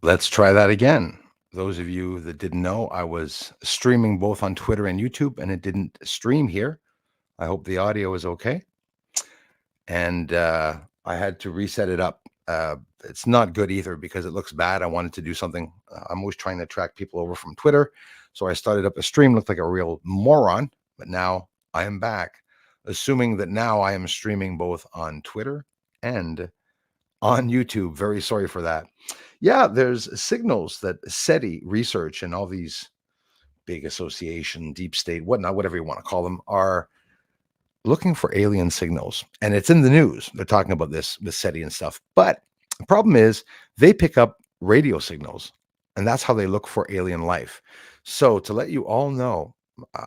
Let's try that again. Those of you that didn't know, I was streaming both on Twitter and YouTube, and it didn't stream here. I hope the audio is okay. And I had to reset it up. It's not good either because it looks bad. I wanted to do something. I'm always trying to attract people over from Twitter. So I started up a stream, looked like a real moron, but now I am back, assuming that now I am streaming both on Twitter and on YouTube. Very sorry for that. Yeah, there's signals that SETI research and all these big association, deep state, whatnot, whatever you want to call them, are looking for alien signals. And it's in the news. They're talking about this with SETI and stuff. But the problem is they pick up radio signals, and that's how they look for alien life. So to let you all know,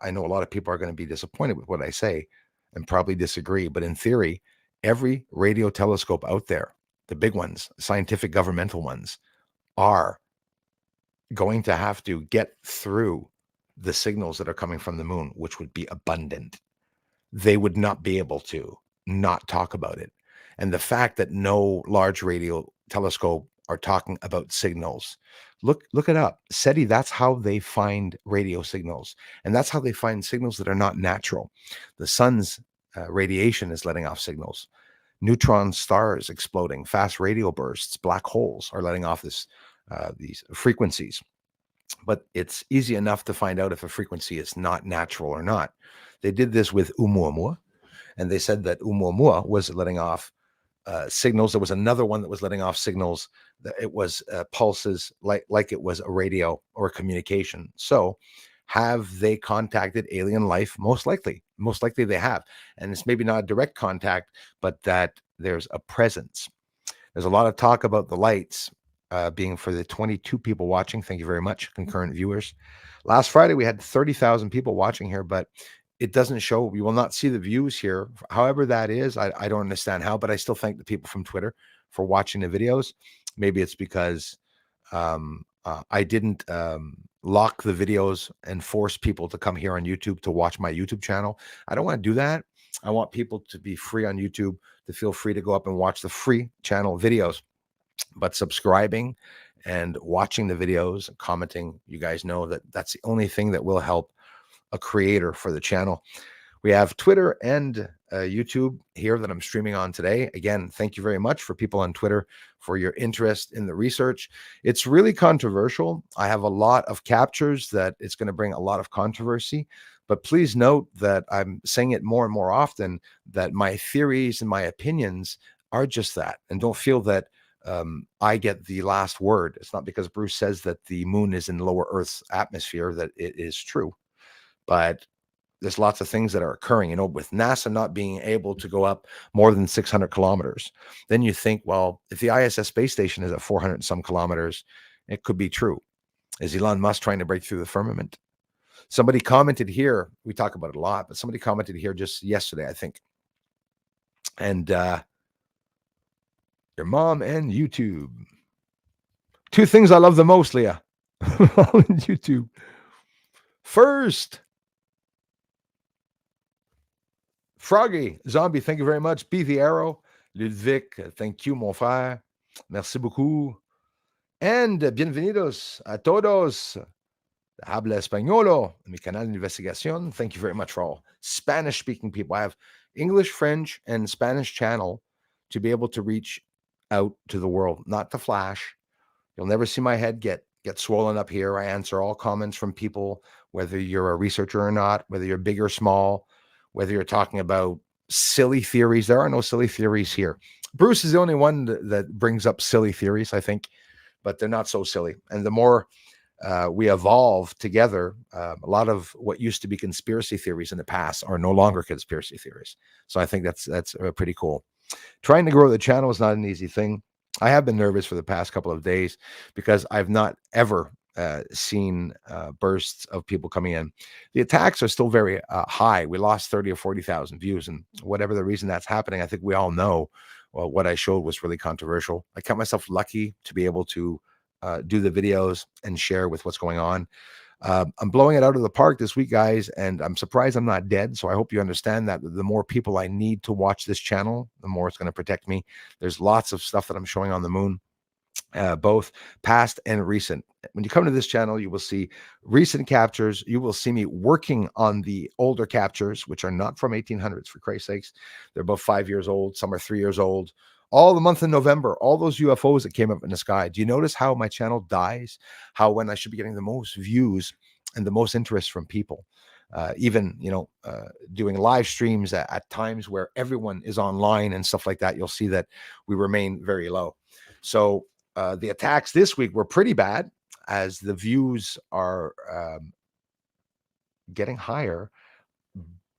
I know a lot of people are going to be disappointed with what I say and probably disagree, but in theory, every radio telescope out there, the big ones, scientific governmental ones, are going to have to get through the signals that are coming from the moon, which would be abundant. They would not be able to not talk about it. And the fact that no large radio telescope are talking about signals, look it up. SETI, that's how they find radio signals. And that's how they find signals that are not natural. The sun's radiation is letting off signals. Neutron stars exploding, fast radio bursts, black holes are letting off these frequencies. But it's easy enough to find out if a frequency is not natural or not. They did this with Oumuamua, and they said that Oumuamua was letting off signals. There was another one that was letting off signals. That it was pulses, like it was a radio or a communication. So, have they contacted alien life? Most likely they have. And it's maybe not a direct contact, but that there's a presence. There's a lot of talk about the lights being for the 22 people watching. Thank you very much, concurrent viewers. Last Friday, we had 30,000 people watching here, but it doesn't show. You will not see the views here. However that is, I don't understand how, but I still thank the people from Twitter for watching the videos. Maybe it's because I didn't lock the videos and force people to come here on YouTube to watch my YouTube channel. I don't want to do that. I want people to be free on YouTube, to feel free to go up and watch the free channel videos. But subscribing and watching the videos, commenting, you guys know that that's the only thing that will help a creator for the channel. We have Twitter and YouTube here that I'm streaming on today. Again, thank you very much for people on Twitter for your interest in the research. It's really controversial. I have a lot of captures that it's going to bring a lot of controversy, but please note that I'm saying it more and more often that my theories and my opinions are just that. And don't feel that I get the last word. It's not because Bruce says that the moon is in lower Earth's atmosphere that it is true. But there's lots of things that are occurring, with NASA not being able to go up more than 600 kilometers. Then you think, well, if the ISS space station is at 400 and some kilometers, it could be true. Is Elon Musk trying to break through the firmament? Somebody commented here, we talk about it a lot, but somebody commented here just yesterday, I think. And your mom and YouTube. Two things I love the most, Leah. On YouTube. First, Froggy, Zombie, thank you very much. Be the Arrow, Ludwig, thank you, mon frère. Merci beaucoup. And bienvenidos a todos. Habla español, mi canal de investigación. Thank you very much for all Spanish-speaking people. I have English, French, and Spanish channel to be able to reach out to the world, not to flash. You'll never see my head get swollen up here. I answer all comments from people, whether you're a researcher or not, whether you're big or small, whether you're talking about silly theories. There are no silly theories here. Bruce is the only one that brings up silly theories, I think, but they're not so silly. And the more we evolve together, a lot of what used to be conspiracy theories in the past are no longer conspiracy theories. So I think that's pretty cool. Trying to grow the channel is not an easy thing. I have been nervous for the past couple of days because I've not ever seen bursts of people coming in. The attacks are still very high. We lost 30 or 40,000 views, and whatever the reason that's happening, I think we all know what I showed was really controversial. I count myself lucky to be able to do the videos and share with what's going on. I'm blowing it out of the park this week, guys, and I'm surprised I'm not dead. So I hope you understand that the more people I need to watch this channel, the more it's going to protect me. There's lots of stuff that I'm showing on the moon. both past and recent. When you come to this channel, you will see recent captures. You will see me working on the older captures, which are not from 1800s, for Christ's sakes. They're about 5 years old. Some are 3 years old. All the month of November, all those UFOs that came up in the sky. Do you notice how my channel dies? How when I should be getting the most views and the most interest from people, even doing live streams at times where everyone is online and stuff like that, you'll see that we remain very low. So the attacks this week were pretty bad, as the views are getting higher,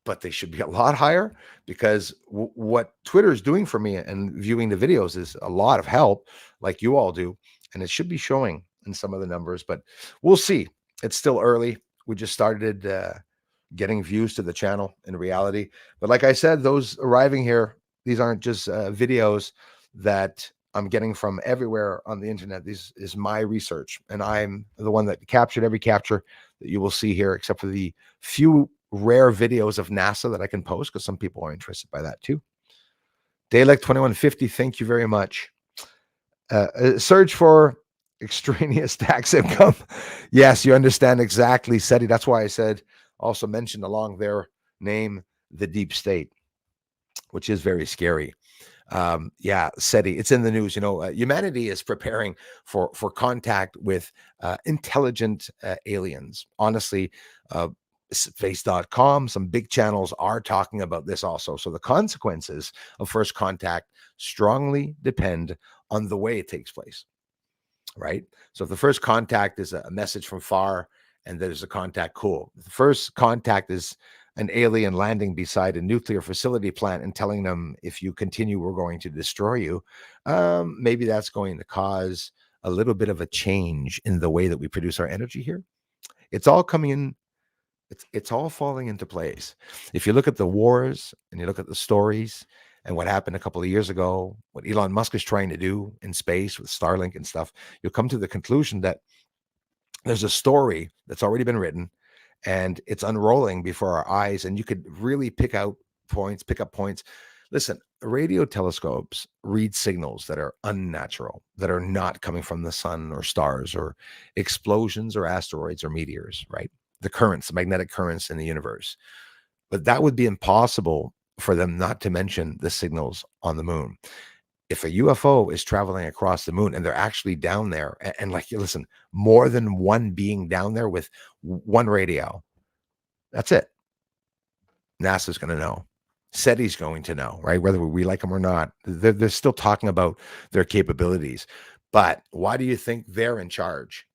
but they should be a lot higher, because what Twitter is doing for me and viewing the videos is a lot of help, like you all do, and it should be showing in some of the numbers, but we'll see. It's still early. We just started getting views to the channel in reality. But like I said, those arriving here, these aren't just videos that I'm getting from everywhere on the internet. This is my research, and I'm the one that captured every capture that you will see here, except for the few rare videos of NASA that I can post, because some people are interested by that too. Dalek 2150, thank you very much. Search for extraneous tax income. Yes, you understand exactly, SETI. That's why I said, also mentioned along their name, the deep state, which is very scary. Yeah, SETI, it's in the news. Humanity is preparing for contact with intelligent aliens. Honestly, space.com, some big channels are talking about this also. So the consequences of first contact strongly depend on the way it takes place, right? So if the first contact is a message from far and there's a contact, cool. The first contact is an alien landing beside a nuclear facility plant and telling them, if you continue, we're going to destroy you. Maybe that's going to cause a little bit of a change in the way that we produce our energy here. It's all coming in. It's all falling into place. If you look at the wars and you look at the stories and what happened a couple of years ago, what Elon Musk is trying to do in space with Starlink and stuff, you'll come to the conclusion that there's a story that's already been written and it's unrolling before our eyes. And you could really pick up points. Listen, radio telescopes read signals that are unnatural, that are not coming from the sun or stars or explosions or asteroids or meteors, right? The currents, the magnetic currents in the universe. But that would be impossible for them not to mention the signals on the moon. If a UFO is traveling across the moon and they're actually down there, and like, listen, more than one being down there with one radio, that's it. NASA's going to know. SETI's going to know, right? Whether we like them or not, they're still talking about their capabilities. But why do you think they're in charge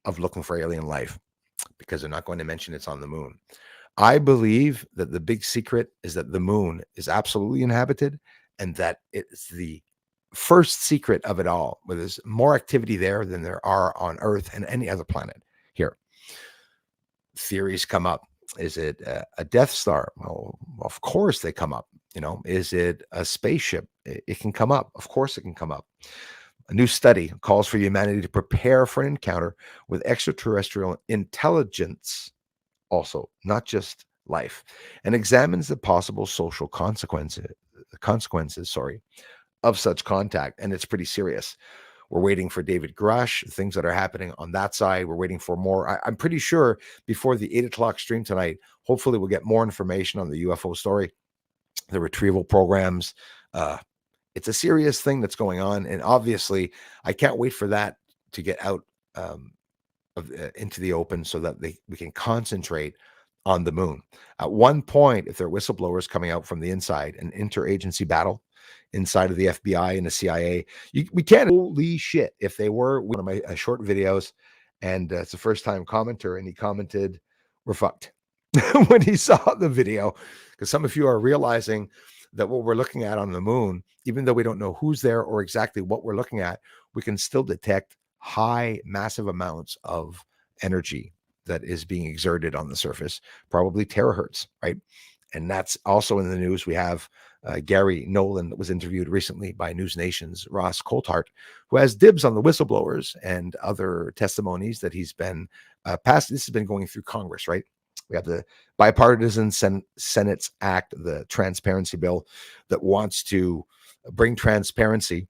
of looking for alien life? Because they're not going to mention it's on the moon. I believe that the big secret is that the moon is absolutely inhabited, and that it's the first secret of it all, where there's more activity there than there are on Earth and any other planet here. Theories come up. Is it a Death Star? Well, of course they come up. Is it a spaceship? It can come up. Of course it can come up. A new study calls for humanity to prepare for an encounter with extraterrestrial intelligence, also, not just life, and examines the possible social consequences of such contact. And it's pretty serious. We're waiting for David Grush, things that are happening on that side. We're waiting for more. I'm pretty sure before the 8 o'clock stream tonight, hopefully we'll get more information on the UFO story, the retrieval programs. It's a serious thing that's going on. And obviously, I can't wait for that to get out into the open, so that we can concentrate on the moon. At one point, if there are whistleblowers coming out from the inside, an interagency battle inside of the FBI and the CIA, we can't. Holy shit! If they were one of my short videos, and it's the first time commenter, and he commented, "We're fucked," when he saw the video, because some of you are realizing that what we're looking at on the moon, even though we don't know who's there or exactly what we're looking at, we can still detect high, massive amounts of energy that is being exerted on the surface, probably terahertz, right? And that's also in the news. We have Gary Nolan, that was interviewed recently by News Nation's Ross Coulthart, who has dibs on the whistleblowers and other testimonies that he's been passed. This has been going through Congress, right? We have the bipartisan Senate's Act, the transparency bill, that wants to bring transparency,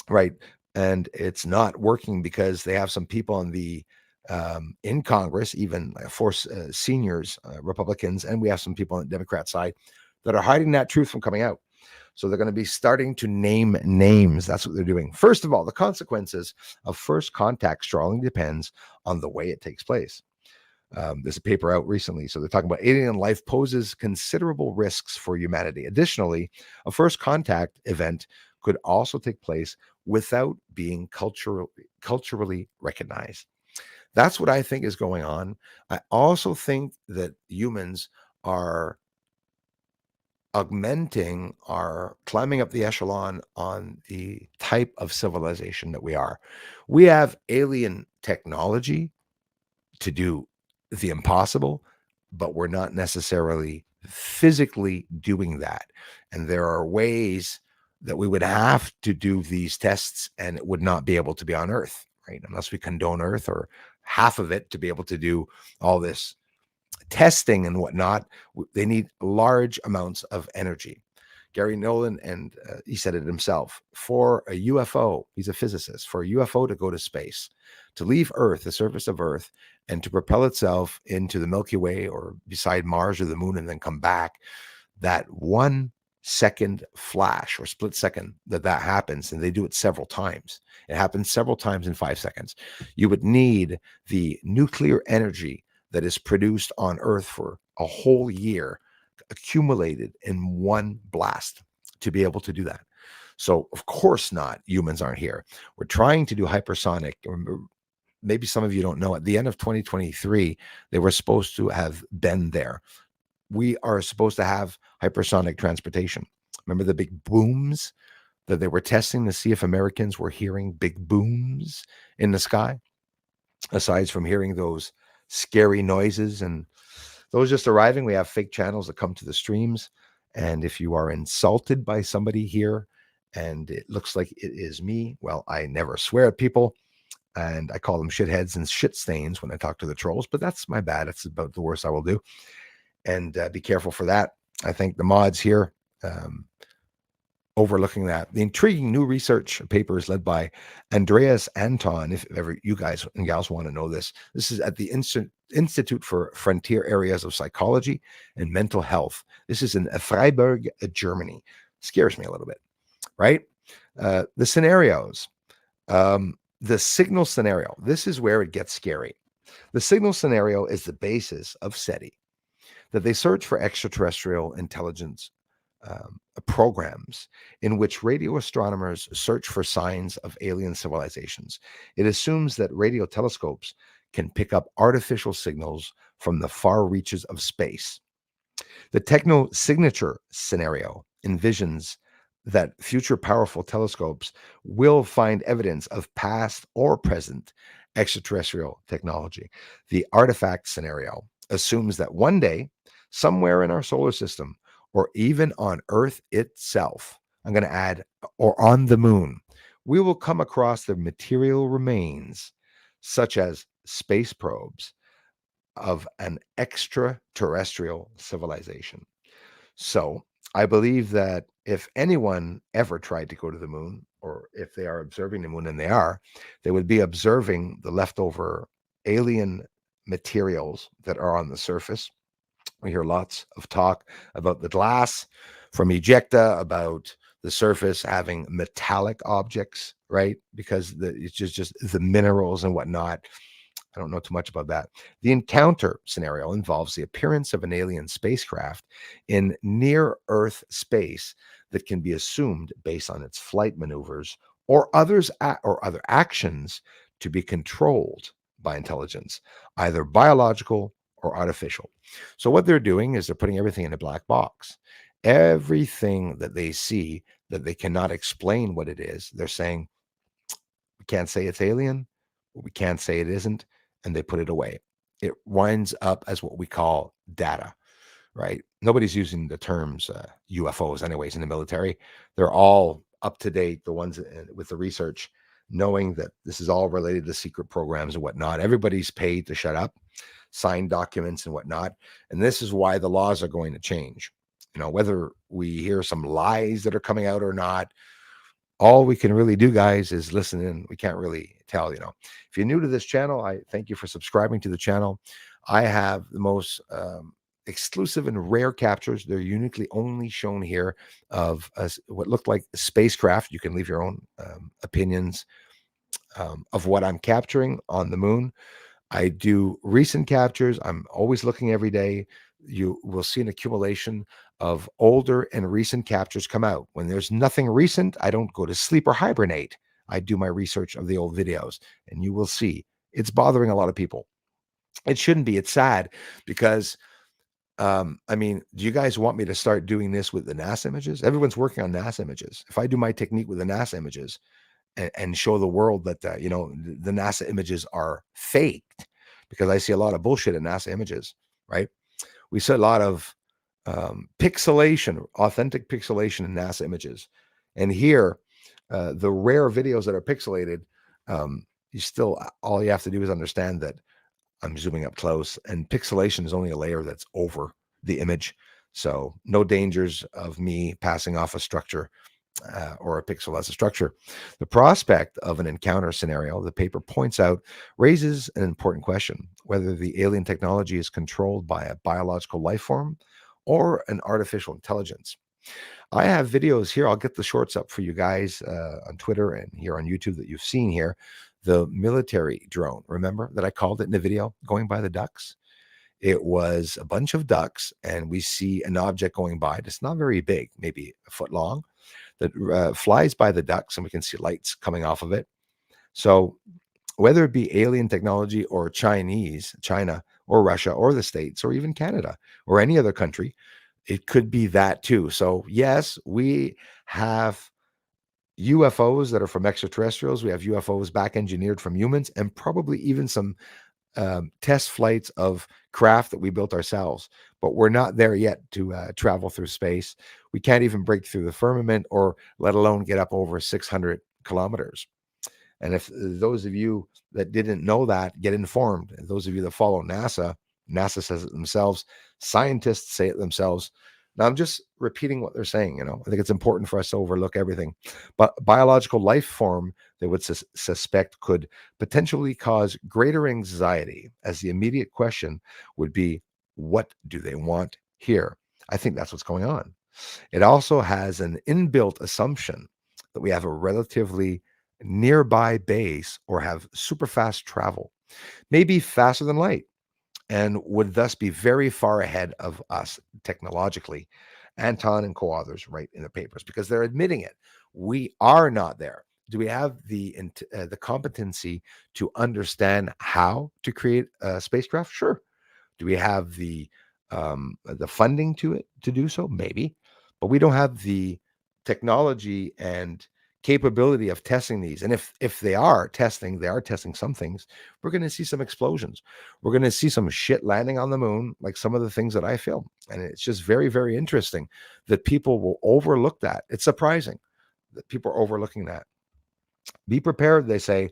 right? and it's not working because they have some people in Congress, even four seniors, Republicans, and we have some people on the Democrat side that are hiding that truth from coming out. So they're going to be starting to name names. That's what they're doing. First of all, the consequences of first contact strongly depends on the way it takes place. There's a paper out recently. So they're talking about alien life poses considerable risks for humanity. Additionally, a first contact event could also take place without being culturally recognized. That's what I think is going on. I also think that humans are augmenting, are climbing up the echelon on the type of civilization that we are. We have alien technology to do the impossible, but we're not necessarily physically doing that. And there are ways that we would have to do these tests and it would not be able to be on Earth, right? Unless we condone Earth or half of it to be able to do all this testing and whatnot. They need large amounts of energy. Gary Nolan, and he said it himself, for a UFO, he's a physicist, for a UFO to go to space, to leave Earth, the surface of Earth, and to propel itself into the Milky Way or beside Mars or the moon and then come back, that 1 second flash or split second that happens, and they do it several times. It happens several times in 5 seconds. You would need the nuclear energy that is produced on Earth for a whole year accumulated in one blast to be able to do that. So, of course not, humans aren't here. We're trying to do hypersonic. Maybe some of you don't know, at the end of 2023, they were supposed to have been there. We are supposed to have hypersonic transportation. Remember the big booms that they were testing to see if Americans were hearing big booms in the sky, aside from hearing those scary noises and those just arriving. We have fake channels that come to the streams. And if you are insulted by somebody here and it looks like it is me, well, I never swear at people. And I call them shitheads and shit stains when I talk to the trolls, but that's my bad. It's about the worst I will do. And be careful for that. I think the mods here, overlooking that. The intriguing new research paper is led by Andreas Anton. If ever you guys and gals want to know this, this is at the Institute for Frontier Areas of Psychology and Mental Health. This is in Freiburg, Germany. Scares me a little bit, right? The scenarios, the signal scenario. This is where it gets scary. The signal scenario is the basis of SETI, that they search for extraterrestrial intelligence programs in which radio astronomers search for signs of alien civilizations. It assumes that radio telescopes can pick up artificial signals from the far reaches of space. The techno signature scenario envisions that future powerful telescopes will find evidence of past or present extraterrestrial technology. The artifact scenario assumes that one day, somewhere in our solar system, or even on Earth itself, I'm going to add, or on the moon, we will come across the material remains, such as space probes, of an extraterrestrial civilization. So I believe that if anyone ever tried to go to the moon, or if they are observing the moon, and they would be observing the leftover alien materials that are on the surface. We hear lots of talk about the glass from ejecta, about the surface having metallic objects, right? Because it's just the minerals and whatnot. I don't know too much about that. The encounter scenario involves the appearance of an alien spacecraft in near Earth space that can be assumed based on its flight maneuvers or other actions to be controlled by intelligence, either biological or artificial. So what they're doing is they're putting everything in a black box. Everything that they see that they cannot explain what it is, they're saying, we can't say it's alien, we can't say it isn't, and they put it away. It winds up as what we call data, right? Nobody's using the terms UFOs anyways in the military. They're all up to date, the ones with the research, knowing that this is all related to secret programs and whatnot. Everybody's paid to shut up, sign documents and whatnot. And this is why the laws are going to change. You know, whether we hear some lies that are coming out or not, all we can really do, guys, is listen in. We can't really tell, If you're new to this channel, I thank you for subscribing to the channel. I have the most exclusive and rare captures. They're uniquely only shown here of what looked like a spacecraft. You can leave your own opinions of what I'm capturing on the moon. I do recent captures. I'm always looking every day. You will see an accumulation of older and recent captures come out. When there's nothing recent, I don't go to sleep or hibernate. I do my research of the old videos, and you will see it's bothering a lot of people. It shouldn't be. It's sad because, I mean, do you guys want me to start doing this with the NASA images? Everyone's working on NASA images. If I do my technique with the NASA images, and show the world that the NASA images are faked, because I see a lot of bullshit in NASA images, right? We see a lot of pixelation, authentic pixelation in NASA images, and here the rare videos that are pixelated, you still all you have to do is understand that I'm zooming up close, and pixelation is only a layer that's over the image, so no dangers of me passing off a structure or a pixel as a structure. The prospect of an encounter scenario, the paper points out, raises an important question: whether the alien technology is controlled by a biological life form or an artificial intelligence. I have videos here. I'll get the shorts up for you guys on Twitter and here on YouTube that you've seen here. The military drone, remember that I called it in the video, going by the ducks? It was a bunch of ducks, and we see an object going by. It's not very big, maybe a foot long, that flies by the ducks, and we can see lights coming off of it. So whether it be alien technology or China or Russia or the States or even Canada or any other country, it could be that too. So yes, we have UFOs that are from extraterrestrials. We have UFOs back engineered from humans, and probably even some test flights of craft that we built ourselves, but we're not there yet to travel through space. We can't even break through the firmament, or let alone get up over 600 kilometers. And if those of you that didn't know that, get informed. And those of you that follow NASA, NASA says it themselves, scientists say it themselves. Now I'm just repeating what they're saying. I think it's important for us to overlook everything. But biological life form they would suspect could potentially cause greater anxiety, as the immediate question would be, what do they want here? I think that's what's going on. It also has an inbuilt assumption that we have a relatively nearby base or have super fast travel, maybe faster than light, and would thus be very far ahead of us technologically. Anton and co-authors write in the papers because they're admitting it. We are not there. Do we have the competency to understand how to create a spacecraft? Sure. Do we have the funding to do so? Maybe, but we don't have the technology and capability of testing these. And if they are testing some things. We're going to see some explosions. We're going to see some shit landing on the moon, like some of the things that I film. And it's just very, very interesting that people will overlook that. It's surprising that people are overlooking that. Be prepared, they say.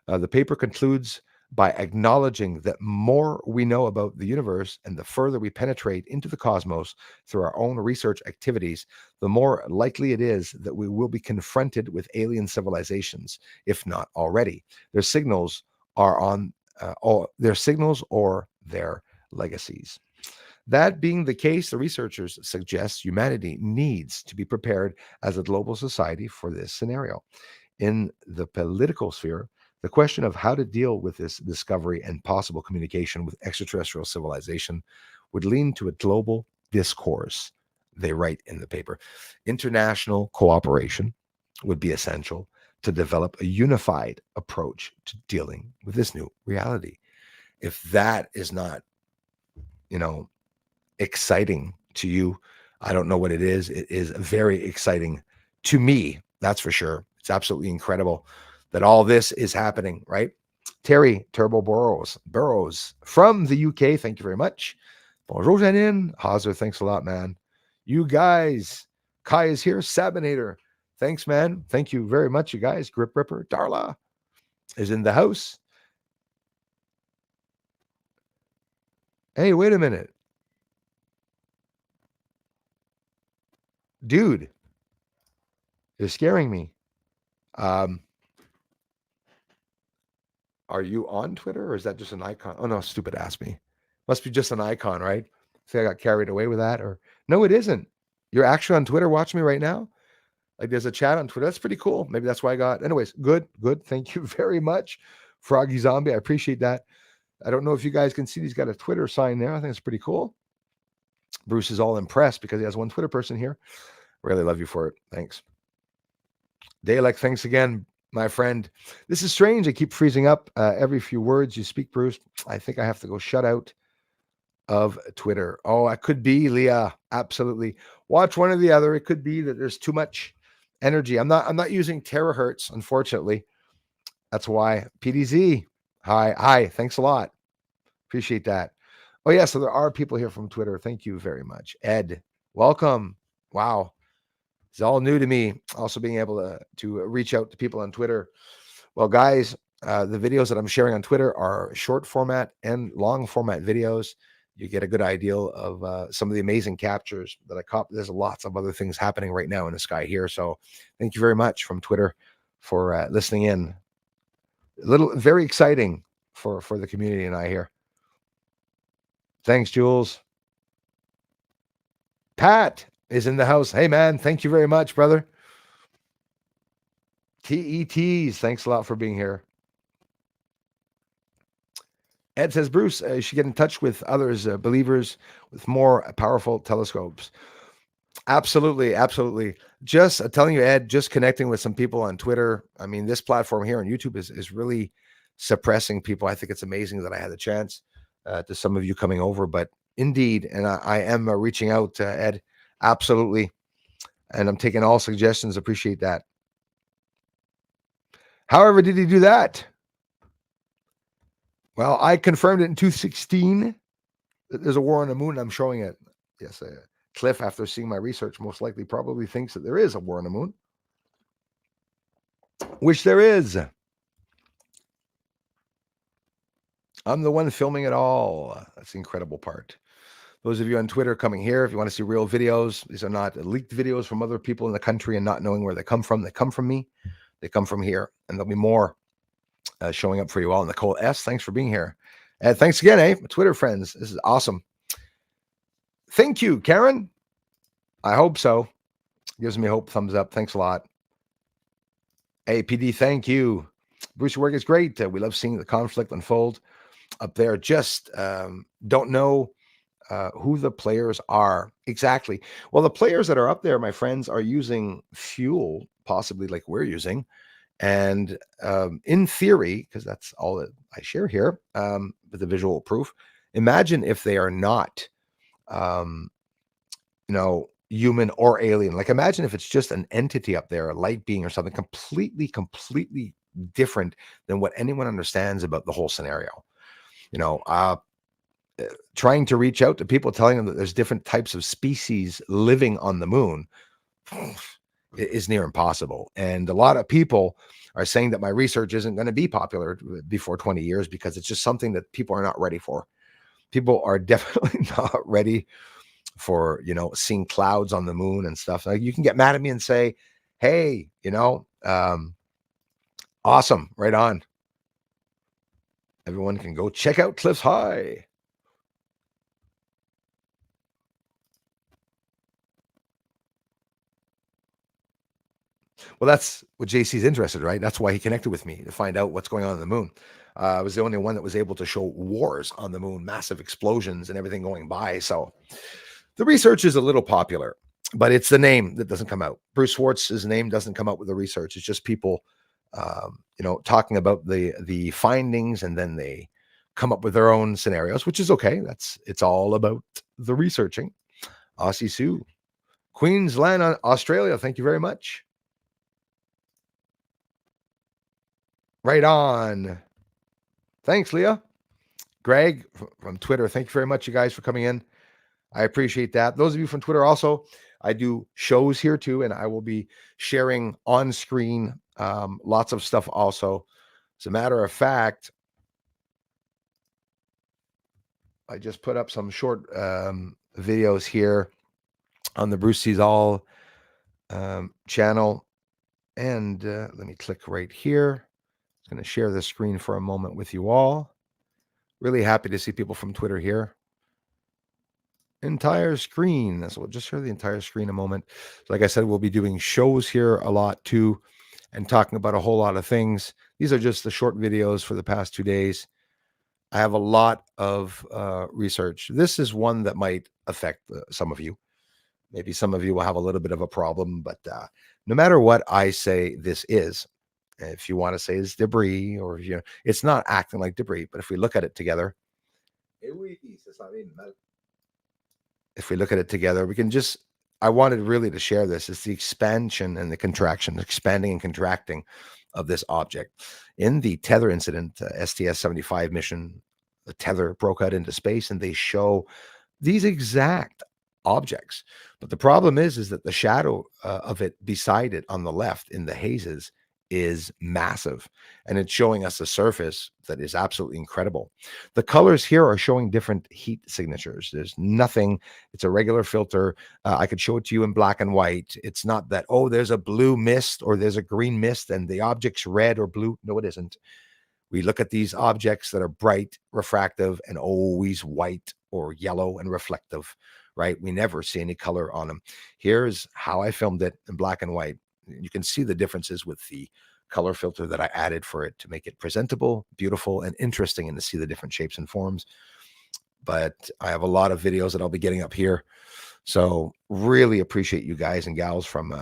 The paper concludes by acknowledging that more we know about the universe and the further we penetrate into the cosmos through our own research activities, the more likely it is that we will be confronted with alien civilizations, if not already. Their signals are on their signals or their legacies. That being the case, the researchers suggest humanity needs to be prepared as a global society for this scenario. In the political sphere, the question of how to deal with this discovery and possible communication with extraterrestrial civilization would lean to a global discourse, they write in the paper. International cooperation would be essential to develop a unified approach to dealing with this new reality. If that is not, you know, exciting to you, I don't know what it is. It is very exciting to me, that's for sure. It's absolutely incredible that all this is happening, right? Terry Turbo Burrows from the UK, thank you very much. Bonjour, Janine. Hauser, thanks a lot, man. You guys, Kai is here. Sabinator, thanks, man. Thank you very much, you guys. Grip Ripper, Darla is in the house. Hey, wait a minute. Dude, you're scaring me. Um, are you on Twitter or is that just an icon? Oh no, stupid ass me. Must be just an icon, right? Say I got carried away with that, or no, it isn't. You're actually on Twitter watching me right now. Like there's a chat on Twitter. That's pretty cool. Maybe that's why I got. Anyways, good, good. Thank you very much, Froggy Zombie. I appreciate that. I don't know if you guys can see. He's got a Twitter sign there. I think it's pretty cool. Bruce is all impressed because he has one Twitter person here. Really love you for it. Thanks. Dalek, thanks again, my friend. This is strange. I keep freezing up every few words you speak, Bruce. I think I have to go shut out of Twitter. Oh, I could be, Leah. Absolutely. Watch one or the other. It could be that there's too much energy. I'm not using terahertz, unfortunately. That's why. PDZ. Hi. Thanks a lot. Appreciate that. Oh, yeah. So there are people here from Twitter. Thank you very much. Ed, welcome. Wow. It's all new to me. Also being able to reach out to people on Twitter. Well, guys, the videos that I'm sharing on Twitter are short format and long format videos. You get a good idea of some of the amazing captures that I caught. There's lots of other things happening right now in the sky here. So thank you very much from Twitter for listening in. Very exciting for the community and I here. Thanks, Jules. Pat is in the house. Hey, man, thank you very much, brother. TETs, thanks a lot for being here. Ed says, Bruce, you should get in touch with others, believers with more powerful telescopes. Absolutely. Just telling you, Ed, just connecting with some people on Twitter. I mean, this platform here on YouTube is really suppressing people. I think it's amazing that I had the chance to some of you coming over, but indeed, and I am reaching out, Ed, absolutely. And I'm taking all suggestions. Appreciate that. However, did he do that? Well, I confirmed it in 2016. There's a war on the moon. I'm showing it. Yes, Cliff, after seeing my research, most likely probably thinks that there is a war on the moon, which there is. I'm the one filming it all. That's the incredible part. Those of you on Twitter coming here, if you want to see real videos, these are not leaked videos from other people in the country and not knowing where they come from. They come from me. They come from here. And there'll be more showing up for you all. Nicole S., thanks for being here. And thanks again, my Twitter friends. This is awesome. Thank you, Karen. I hope so. Gives me hope. Thumbs up. Thanks a lot. Hey, PD, thank you. Bruce, your work is great. We love seeing the conflict unfold up there. Just don't know who the players are exactly. Well, the players that are up there, my friends, are using fuel, possibly like we're using. And in theory, because that's all that I share here with the visual proof, imagine if they are not, human or alien. Like imagine if it's just an entity up there, a light being or something completely different than what anyone understands about the whole scenario. Trying to reach out to people, telling them that there's different types of species living on the moon is near impossible. And a lot of people are saying that my research isn't going to be popular before 20 years because it's just something that people are not ready for. People are definitely not ready for, seeing clouds on the moon and stuff. Like you can get mad at me and say, hey, awesome, right on. Everyone can go check out Cliffs High. Well, that's what JC's interested, right? That's why he connected with me to find out what's going on the moon. I was the only one that was able to show wars on the moon, massive explosions and everything going by. So the research is a little popular, but it's the name that doesn't come out. Bruce Schwartz's name doesn't come out with the research. It's just people, talking about the findings, and then they come up with their own scenarios, which is okay. It's all about the researching. Aussie Sue, Queensland, Australia. Thank you very much. Right on. Thanks, Leah. Greg from Twitter. Thank you very much, you guys, for coming in. I appreciate that. Those of you from Twitter also, I do shows here too, and I will be sharing on screen lots of stuff also. As a matter of fact, I just put up some short videos here on the Bruce Sees All channel. And let me click right here. I'm going to share the screen for a moment with you all. Really happy to see people from Twitter here. Entire screen. So we'll just share the entire screen a moment. So like I said, we'll be doing shows here a lot too and talking about a whole lot of things. These are just the short videos for the past 2 days. I have a lot of research. This is one that might affect some of you. Maybe some of you will have a little bit of a problem, but no matter what I say this is, if you want to say it's debris or, it's not acting like debris, but if we look at it together, we can just, I wanted really to share this. It's the expansion and the contraction, expanding and contracting of this object. In the Tether incident, STS-75 mission, the Tether broke out into space and they show these exact objects. But the problem is that the shadow of it beside it on the left in the hazes is massive, and it's showing us a surface that is absolutely incredible. The colors here are showing different heat signatures. There's nothing, it's a regular filter. I could show it to you in black and white. It's not that, oh, there's a blue mist or there's a green mist and the object's red or blue. No, it isn't. We look at these objects that are bright, refractive, and always white or yellow and reflective, right? We never see any color on them. Here's how I filmed it in black and white. You can see the differences with the color filter that I added for it to make it presentable, beautiful, and interesting, and to see the different shapes and forms. But I have a lot of videos that I'll be getting up here. So really appreciate you guys and gals from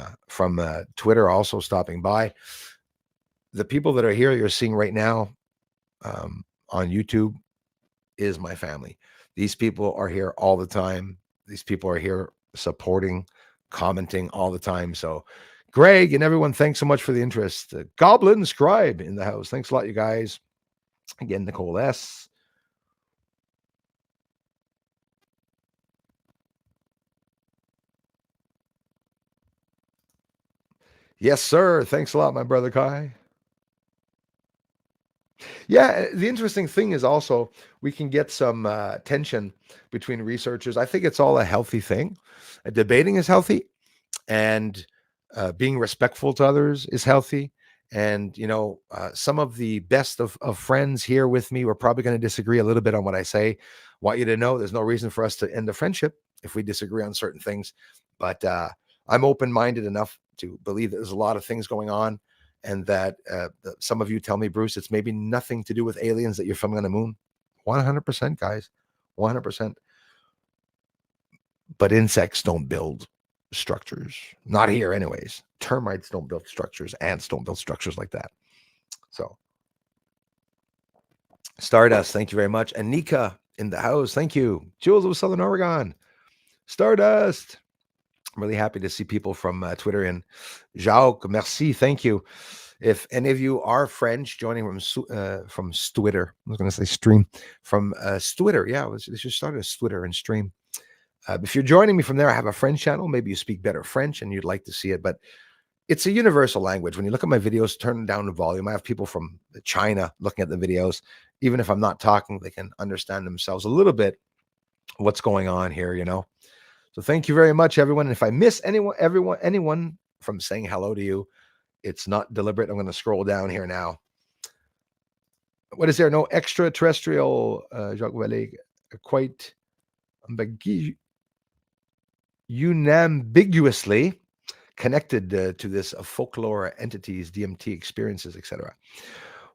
Twitter also stopping by. The people that are here you're seeing right now on YouTube is my family. These people are here all the time. These people are here supporting, commenting all the time. So Greg and everyone, thanks so much for the interest. Goblin Scribe in the house. Thanks a lot, you guys. Again, Nicole S. Yes, sir. Thanks a lot, my brother Kai. Yeah, the interesting thing is also we can get some tension between researchers. I think it's all a healthy thing. Debating is healthy, and being respectful to others is healthy. And some of the best of friends here with me, we're probably going to disagree a little bit on what I say. Want you to know there's no reason for us to end the friendship if we disagree on certain things. But I'm open-minded enough to believe that there's a lot of things going on, and that some of you tell me, Bruce, it's maybe nothing to do with aliens that you're filming on the moon. 100%, guys, 100%. But insects don't build structures, not here anyways. Termites don't build structures, ants don't build structures like that. So Stardust, thank you very much. Anika in the house, thank you. Jules of Southern Oregon. Stardust, I'm really happy to see people from Twitter. And Jacques, merci, thank you. If any of you are French, joining from Twitter, I was going to say stream, from Twitter. Yeah, let's just start a Twitter and stream. If you're joining me from there, I have a French channel. Maybe you speak better French and you'd like to see it, but it's a universal language. When you look at my videos, turn down the volume. I have people from China looking at the videos. Even if I'm not talking, they can understand themselves a little bit what's going on here, So thank you very much, everyone. And if I miss anyone from saying hello to you, it's not deliberate. I'm going to scroll down here now. What is there? No extraterrestrial, Jacques Vallée, quite unambiguously connected to this folklore entities, DMT experiences, etc.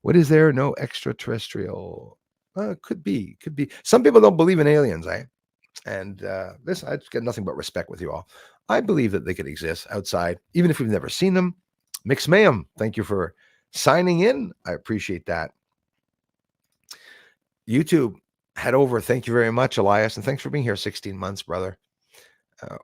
What is there? No extraterrestrial. Could be. Some people don't believe in aliens, eh? And this, I just get nothing but respect with you all. I believe that they could exist outside, even if we've never seen them. Mix Mayhem, thank you for signing in. I appreciate that. YouTube, head over. Thank you very much, Elias. And thanks for being here 16 months, brother.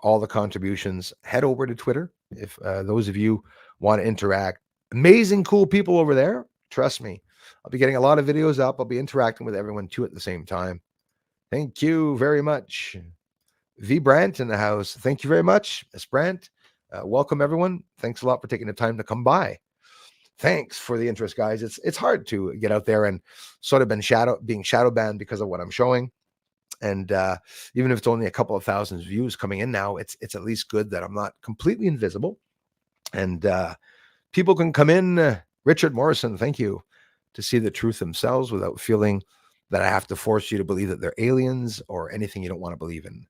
All the contributions. Head over to Twitter if those of you want to interact. Amazing, cool people over there. Trust me. I'll be getting a lot of videos up. I'll be interacting with everyone too at the same time. Thank you very much. V. Brandt in the house. Thank you very much, Miss Brandt. Welcome, everyone. Thanks a lot for taking the time to come by. Thanks for the interest, guys. It's hard to get out there and sort of being shadow banned because of what I'm showing. And even if it's only a couple of thousand views coming in now, it's at least good that I'm not completely invisible. And People can come in. Richard Morrison, thank you. To see the truth themselves without feeling that I have to force you to believe that they're aliens or anything you don't want to believe in.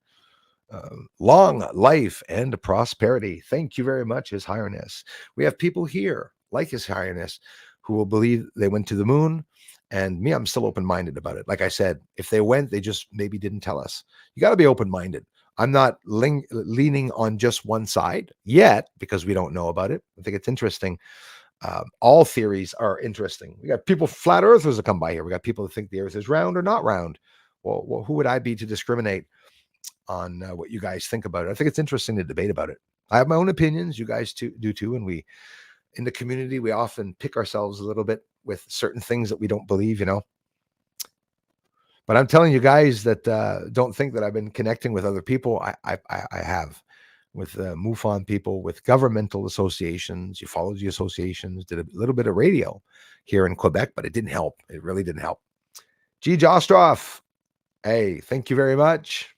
Long life and prosperity. Thank you very much, His Highness. We have people here like His Highness who will believe they went to the moon. And me, I'm still open-minded about it. Like I said, if they went, they just maybe didn't tell us. You got to be open-minded. I'm not leaning on just one side yet because we don't know about it. I think it's interesting. All theories are interesting. We got people, flat earthers, that come by here. We got people that think the earth is round or not round. Well, who would I be to discriminate on what you guys think about it? I think it's interesting to debate about it. I have my own opinions. You guys do too. And we, in the community, we often pick ourselves a little bit with certain things that we don't believe, But I'm telling you guys that don't think that I've been connecting with other people. I have, with MUFON people, with governmental associations, ufology associations, did a little bit of radio here in Quebec, but it didn't help. It really didn't help. G. Jostroff, hey, thank you very much.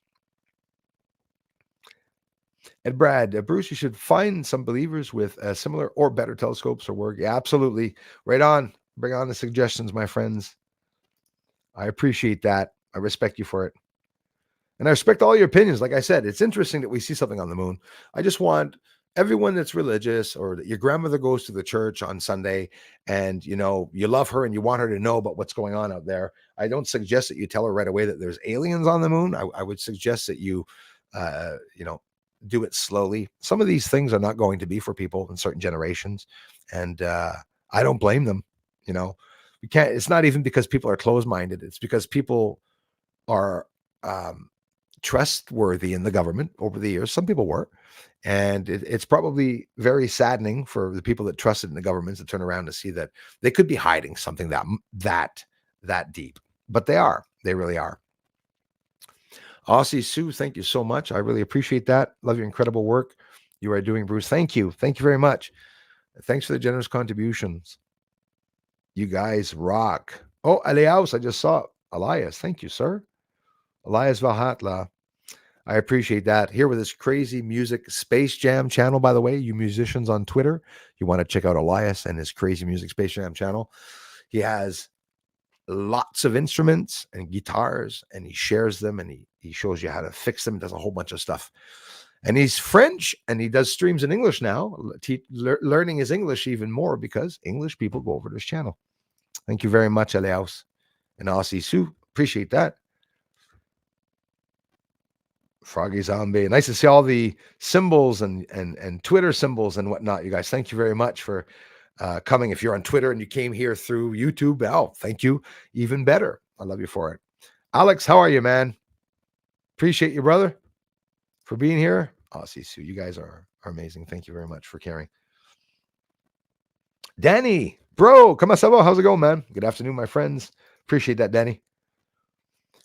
And Brad, Bruce, you should find some believers with similar or better telescopes or work. Yeah, absolutely. Right on. Bring on the suggestions, my friends. I appreciate that. I respect you for it. And I respect all your opinions. Like I said, it's interesting that we see something on the moon. I just want everyone that's religious, or that your grandmother goes to the church on Sunday and, you love her and you want her to know about what's going on out there. I don't suggest that you tell her right away that there's aliens on the moon. I would suggest that you, do it slowly. Some of these things are not going to be for people in certain generations. And I don't blame them. We can't, it's not even because people are closed-minded. It's because people are trustworthy in the government over the years. Some people were. And it's probably very saddening for the people that trusted in the governments to turn around to see that they could be hiding something that deep. But they are. They really are. Aussie Sue, thank you so much. I really appreciate that. Love your incredible work you are doing, Bruce. Thank you. Thank you very much. Thanks for the generous contributions. You guys rock. Oh, Elias, I just saw Elias. Thank you, sir. Elias Valhatla. I appreciate that. Here with this crazy music Space Jam channel, by the way, you musicians on Twitter, you want to check out Elias and his crazy music Space Jam channel. He has lots of instruments and guitars, and he shares them, and he shows you how to fix them. He does a whole bunch of stuff. And he's French, and he does streams in English now, learning his English even more because English people go over to his channel. Thank you very much, Elias and Aussie Sue. Appreciate that. Froggy Zombie. Nice to see all the symbols and Twitter symbols and whatnot, you guys. Thank you very much for coming. If you're on Twitter and you came here through YouTube, thank you. Even better. I love you for it. Alex, how are you, man? Appreciate you, brother, for being here. Aussie Sue, you guys are amazing. Thank you very much for caring. Danny, bro, comment ça va? How's it going, man? Good afternoon, my friends. Appreciate that, Danny.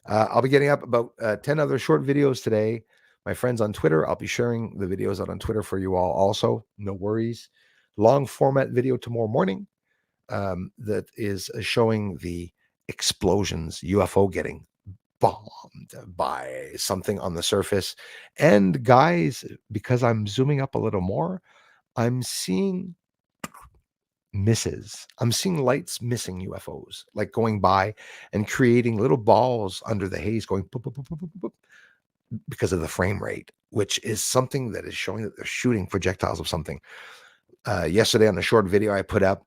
I'll be getting up about 10 other short videos today. My friends on Twitter, I'll be sharing the videos out on Twitter for you all also. No worries. Long format video tomorrow morning that is showing the explosions, UFO getting bombed by something on the surface. And guys, because I'm zooming up a little more, I'm seeing misses. I'm seeing lights missing UFOs, like going by and creating little balls under the haze going boop, boop, boop, boop, boop, boop, because of the frame rate, which is something that is showing that they're shooting projectiles of something. Yesterday on the short video, I put up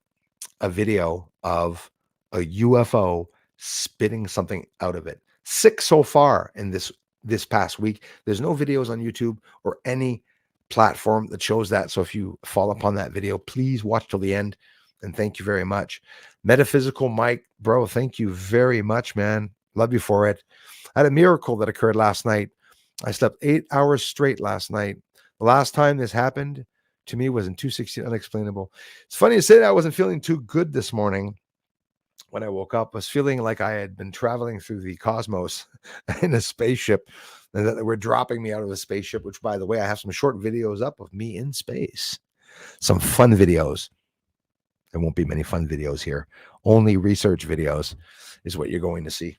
a video of a UFO spitting something out of it. 6 so far in this past week. There's no videos on YouTube or any platform that shows that. So if you fall upon that video, please watch till the end. And thank you very much. Metaphysical Mike, bro, thank you very much, man. Love you for it. I had a miracle that occurred last night. I slept 8 hours straight last night. The last time this happened to me was in 216 Unexplainable. It's funny to say that I wasn't feeling too good this morning when I woke up. I was feeling like I had been traveling through the cosmos in a spaceship, and that they were dropping me out of the spaceship, which, by the way, I have some short videos up of me in space. Some fun videos. There won't be many fun videos here. Only research videos is what you're going to see.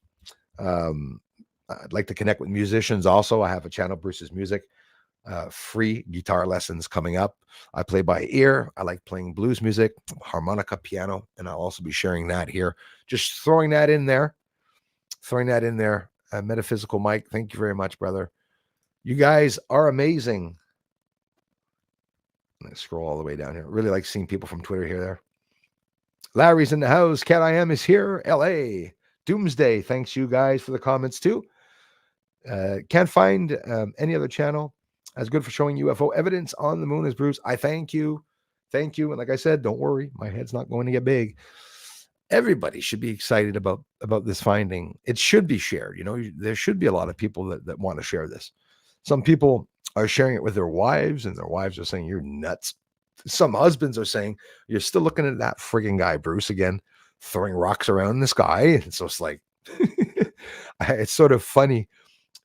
I'd like to connect with musicians also. I have a channel, Bruce's Music. free guitar lessons coming up. I play by ear. I like playing blues music, harmonica, piano, and I'll also be sharing that here. Just throwing that in there. Metaphysical Mike, thank you very much, brother. You guys are amazing. I'm going to scroll all the way down here. Really like seeing people from Twitter here. There. Larry's in the house. Cat I Am is here. LA. Doomsday. Thanks you guys for the comments too. Can't find any other channel as good for showing UFO evidence on the moon as Bruce. I thank you. Thank you. And like I said, don't worry. My head's not going to get big. Everybody should be excited about this finding. It should be shared. There should be a lot of people that want to share this. Some people are sharing it with their wives, and their wives are saying, you're nuts. Some husbands are saying, you're still looking at that frigging guy, Bruce, again, throwing rocks around in the sky. And so it's like, it's sort of funny.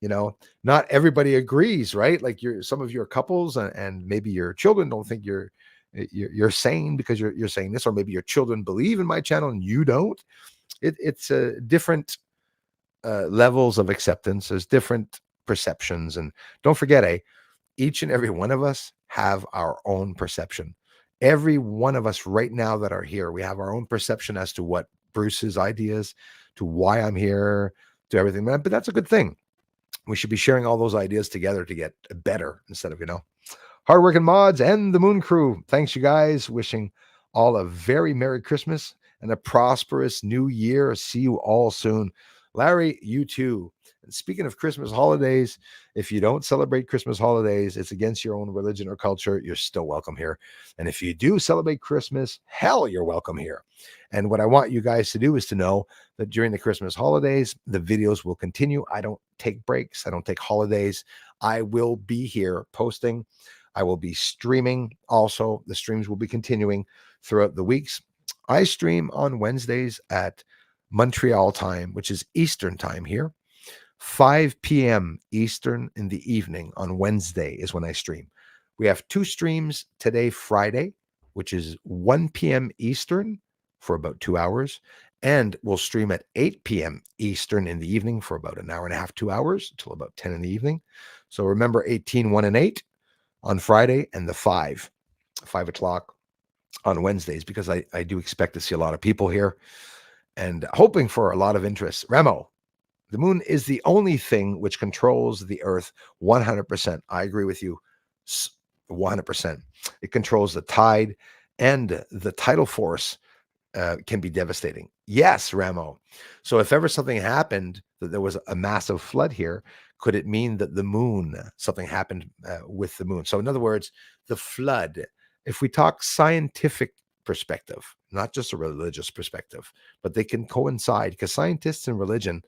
Not everybody agrees, right? Like some of your couples and maybe your children don't think you're sane because you're saying this, or maybe your children believe in my channel and you don't. It's different levels of acceptance. There's different perceptions, and don't forget, each and every one of us have our own perception. Every one of us right now that are here, we have our own perception as to what Bruce's ideas, to why I'm here, to everything. But that's a good thing. We should be sharing all those ideas together to get better instead of, hardworking mods and the Moon Crew. Thanks, you guys. Wishing all a very Merry Christmas and a prosperous New Year. See you all soon. Larry, you too. And speaking of Christmas holidays, if you don't celebrate Christmas holidays, it's against your own religion or culture, you're still welcome here. And if you do celebrate Christmas, hell, you're welcome here. And what I want you guys to do is to know that during the Christmas holidays, the videos will continue. I don't take breaks. I don't take holidays. I will be here posting. I will be streaming. Also, the streams will be continuing throughout the weeks. I stream on Wednesdays at Montreal time, which is Eastern time here. 5 p.m. Eastern in the evening on Wednesday is when I stream. We have 2 streams today, Friday, which is 1 p.m. Eastern for about 2 hours. And we'll stream at 8 p.m. Eastern in the evening for about an hour and a half, 2 hours, until about 10 in the evening. So remember 18, 1, and 8 on Friday, and the 5 o'clock on Wednesdays, because I do expect to see a lot of people here and hoping for a lot of interest. Remo, the moon is the only thing which controls the earth 100%. I agree with you 100%. It controls the tide, and the tidal force can be devastating. Yes, Ramo. So if ever something happened, that there was a massive flood here, could it mean that the moon, something happened with the moon? So in other words, the flood, if we talk scientific perspective, not just a religious perspective, but they can coincide, because science and religion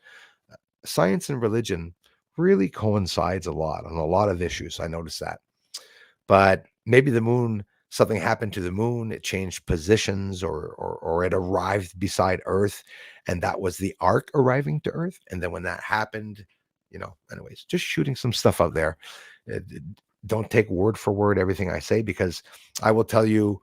really coincides a lot on a lot of issues. I noticed that. But maybe the moon, something happened to the moon, it changed positions, or it arrived beside Earth, and that was the arc arriving to Earth. And then when that happened, anyways, just shooting some stuff out there. Don't take word for word everything I say, because I will tell you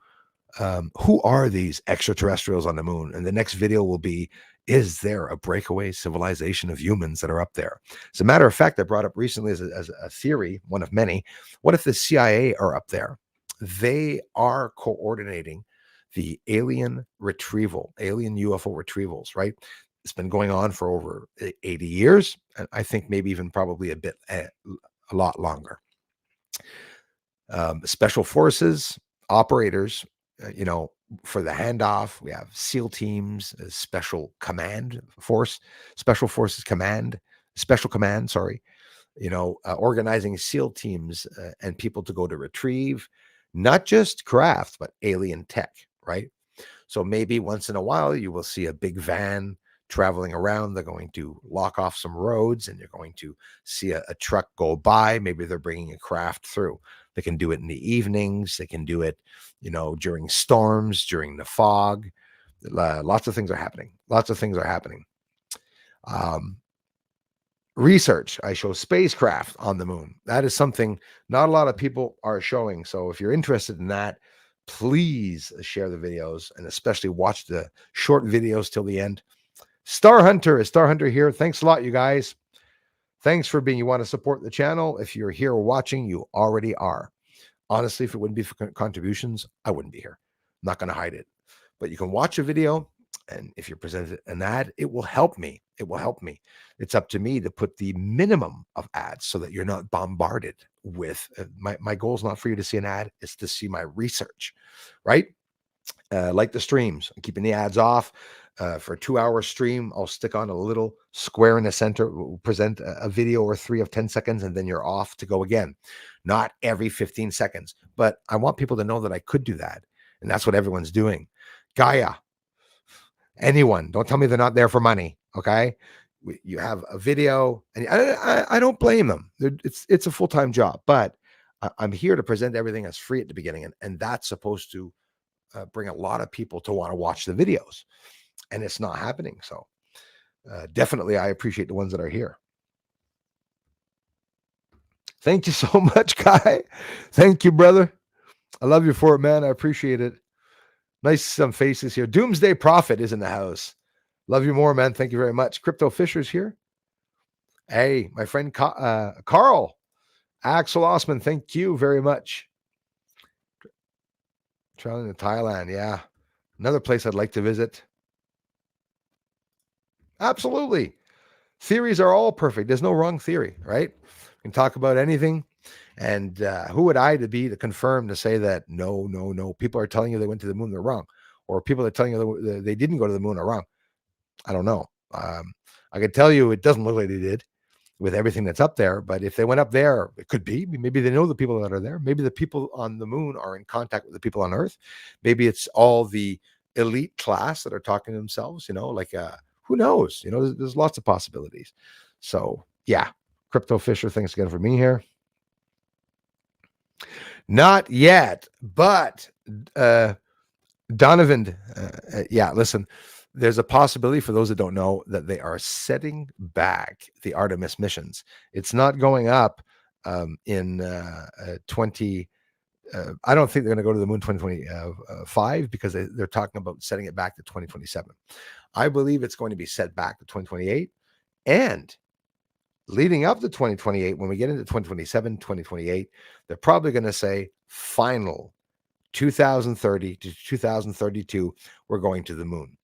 who are these extraterrestrials on the moon. And the next video will be, is there a breakaway civilization of humans that are up there? As a matter of fact, I brought up recently as a theory, one of many, what if the CIA are up there? They are coordinating the alien UFO retrievals, right? It's been going on for over 80 years. And I think maybe even probably a lot longer. Special forces, operators, for the handoff, we have SEAL teams, special forces command, special command, organizing SEAL teams and people to go to retrieve, not just craft, but alien tech, right? So maybe once in a while, you will see a big van traveling around. They're going to lock off some roads, and you're going to see a truck go by. Maybe they're bringing a craft through. They can do it in the evenings. They can do it, during storms, during the fog. Lots of things are happening. Research. I show spacecraft on the moon. That is something not a lot of people are showing. So if you're interested in that, please share the videos, and especially watch the short videos till the end. Star Hunter here. Thanks a lot, you guys. Thanks for being. You want to support the channel. If you're here watching, you already are. Honestly, if it wouldn't be for contributions, I wouldn't be here. I'm not going to hide it. But you can watch a video, and if you're presented an ad, it will help me. It will help me. It's up to me to put the minimum of ads so that you're not bombarded with. My goal is not for you to see an ad; it's to see my research, right? Like the streams, I'm keeping the ads off. For a 2-hour stream, I'll stick on a little square in the center, present a video or 3 of 10 seconds, and then you're off to go again. Not every 15 seconds, but I want people to know that I could do that. And that's what everyone's doing. Gaia, anyone, don't tell me they're not there for money. Okay. You have a video, and I don't blame them. It's a full-time job, but I'm here to present everything as free at the beginning. And that's supposed to bring a lot of people to want to watch the videos, and it's not happening. So definitely I appreciate the ones that are here. Thank you so much, Kai. Thank you, brother. I love you for it, man. I appreciate it. Nice some faces here. Doomsday Prophet is in the house. Love you more, man. Thank you very much. Crypto Fisher's here. Hey, my friend Carl Axel Osman, thank you very much. Traveling to Thailand, yeah. Another place I'd like to visit. Absolutely. Theories are all perfect. There's no wrong theory, right? We can talk about anything. And who would I to be to confirm to say that no, people are telling you they went to the moon, they're wrong. Or people are telling you they didn't go to the moon are wrong. I don't know. I could tell you it doesn't look like they did with everything that's up there. But if they went up there, it could be. Maybe they know the people that are there. Maybe the people on the moon are in contact with the people on Earth. Maybe it's all the elite class that are talking to themselves, like who knows? There's lots of possibilities. So yeah, Crypto Fisher, thanks again for being here. Not yet, but Donovan, yeah, listen, there's a possibility for those that don't know that they are setting back the Artemis missions. It's not going up in 20. I don't think they're going to go to the moon 2025 because they're talking about setting it back to 2027. I believe it's going to be set back to 2028, and leading up to 2028, when we get into 2027, 2028, they're probably going to say final 2030 to 2032, we're going to the moon.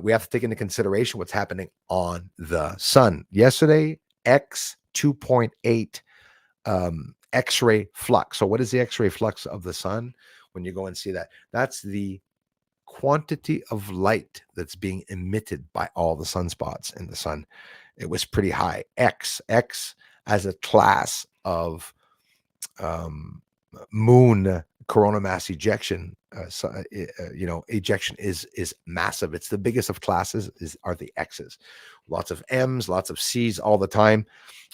We have to take into consideration what's happening on the sun. Yesterday, X 2.8 X-ray flux. So what is the X-ray flux of the sun? When you go and see that, that's the quantity of light that's being emitted by all the sunspots in the sun. It was pretty high. X as a class of moon corona mass ejection, ejection is massive. It's the biggest of classes are the X's. Lots of M's, lots of C's all the time,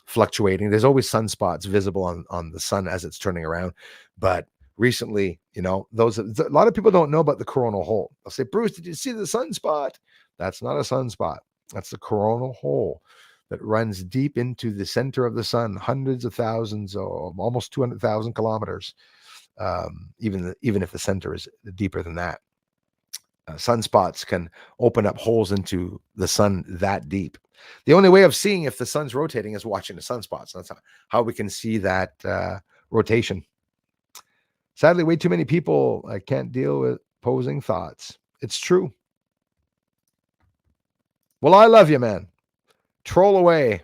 fluctuating. There's always sunspots visible on the sun as it's turning around. But recently, a lot of people don't know about the coronal hole. They'll say, Bruce, did you see the sunspot? That's not a sunspot. That's the coronal hole that runs deep into the center of the sun, hundreds of thousands, almost 200,000 kilometers. Even if the center is deeper than that. Sunspots can open up holes into the sun that deep. The only way of seeing if the sun's rotating is watching the sunspots. That's how we can see that rotation. Sadly, way too many people can't deal with opposing thoughts. It's true. Well, I love you, man. Troll away.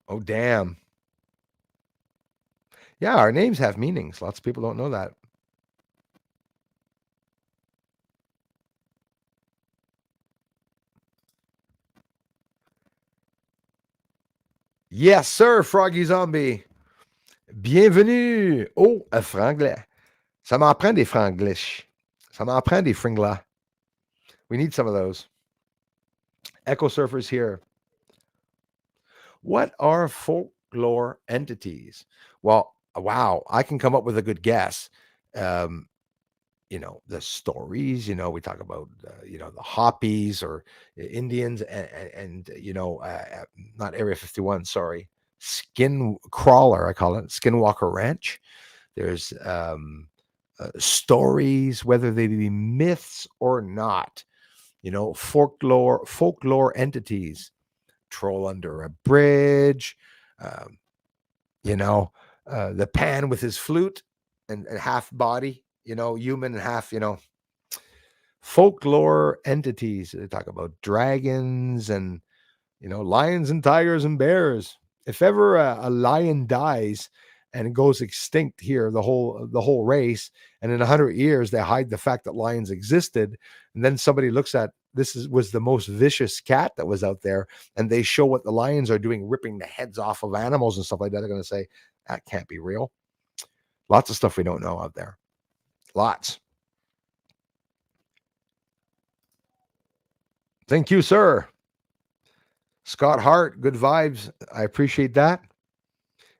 Oh, damn. Yeah, our names have meanings. Lots of people don't know that. Yes, sir, Froggy Zombie. Bienvenue. Oh, un franglais. Ça m'en prend des franglish. Ça m'en prend des fringlas. We need some of those. Echo Surfers here. What are folklore entities? Well, wow, I can come up with a good guess. The stories, we talk about, the Hoppies or Indians and not Area 51, sorry, Skin Crawler, I call it, Skinwalker Ranch. There's stories, whether they be myths or not. folklore entities, troll under a bridge, um, the Pan with his flute and half body, human and half, folklore entities. They talk about dragons and, lions and tigers and bears. If ever a lion dies and it goes extinct here, the whole race, and in 100 years they hide the fact that lions existed, and then somebody looks at was the most vicious cat that was out there, and they show what the lions are doing, ripping the heads off of animals and stuff like that. They're going to say that can't be real. Lots of stuff we don't know out there. Lots. Thank you, sir. Scott Hart, good vibes. I appreciate that.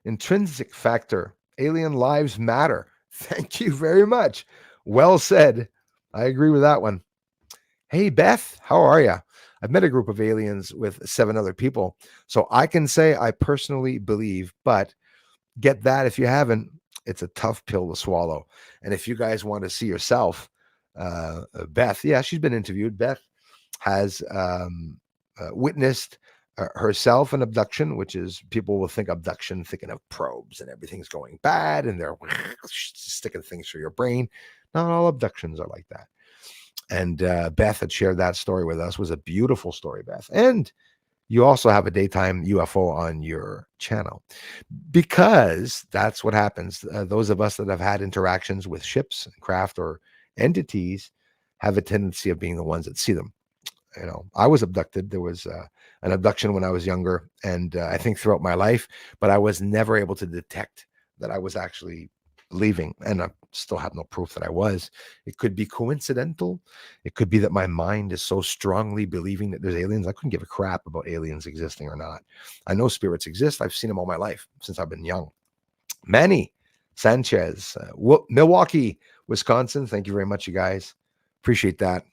Intrinsic factor, alien lives matter. Thank you very much. Well said. I agree with that one. Hey, Beth, how are you? I've met a group of aliens with 7 other people. So I can say I personally believe, but get that if you haven't. It's a tough pill to swallow. And if you guys want to see yourself, Beth, yeah, she's been interviewed. Beth has witnessed herself an abduction, which is people will think abduction, thinking of probes and everything's going bad and they're sticking things through your brain. Not all abductions are like that. And Beth had shared that story with us. It was a beautiful story, Beth. And you also have a daytime UFO on your channel because that's what happens. Those of us that have had interactions with ships, craft, or entities have a tendency of being the ones that see them. I was abducted. There was an abduction when I was younger, and I think throughout my life, but I was never able to detect that I was actually leaving, and I still have no proof that I was. It could be coincidental. It could be that my mind is so strongly believing that there's aliens. I couldn't give a crap about aliens existing or not. I know spirits exist. I've seen them all my life since I've been young. Manny Sanchez, Milwaukee, Wisconsin. Thank you very much, you guys. Appreciate that.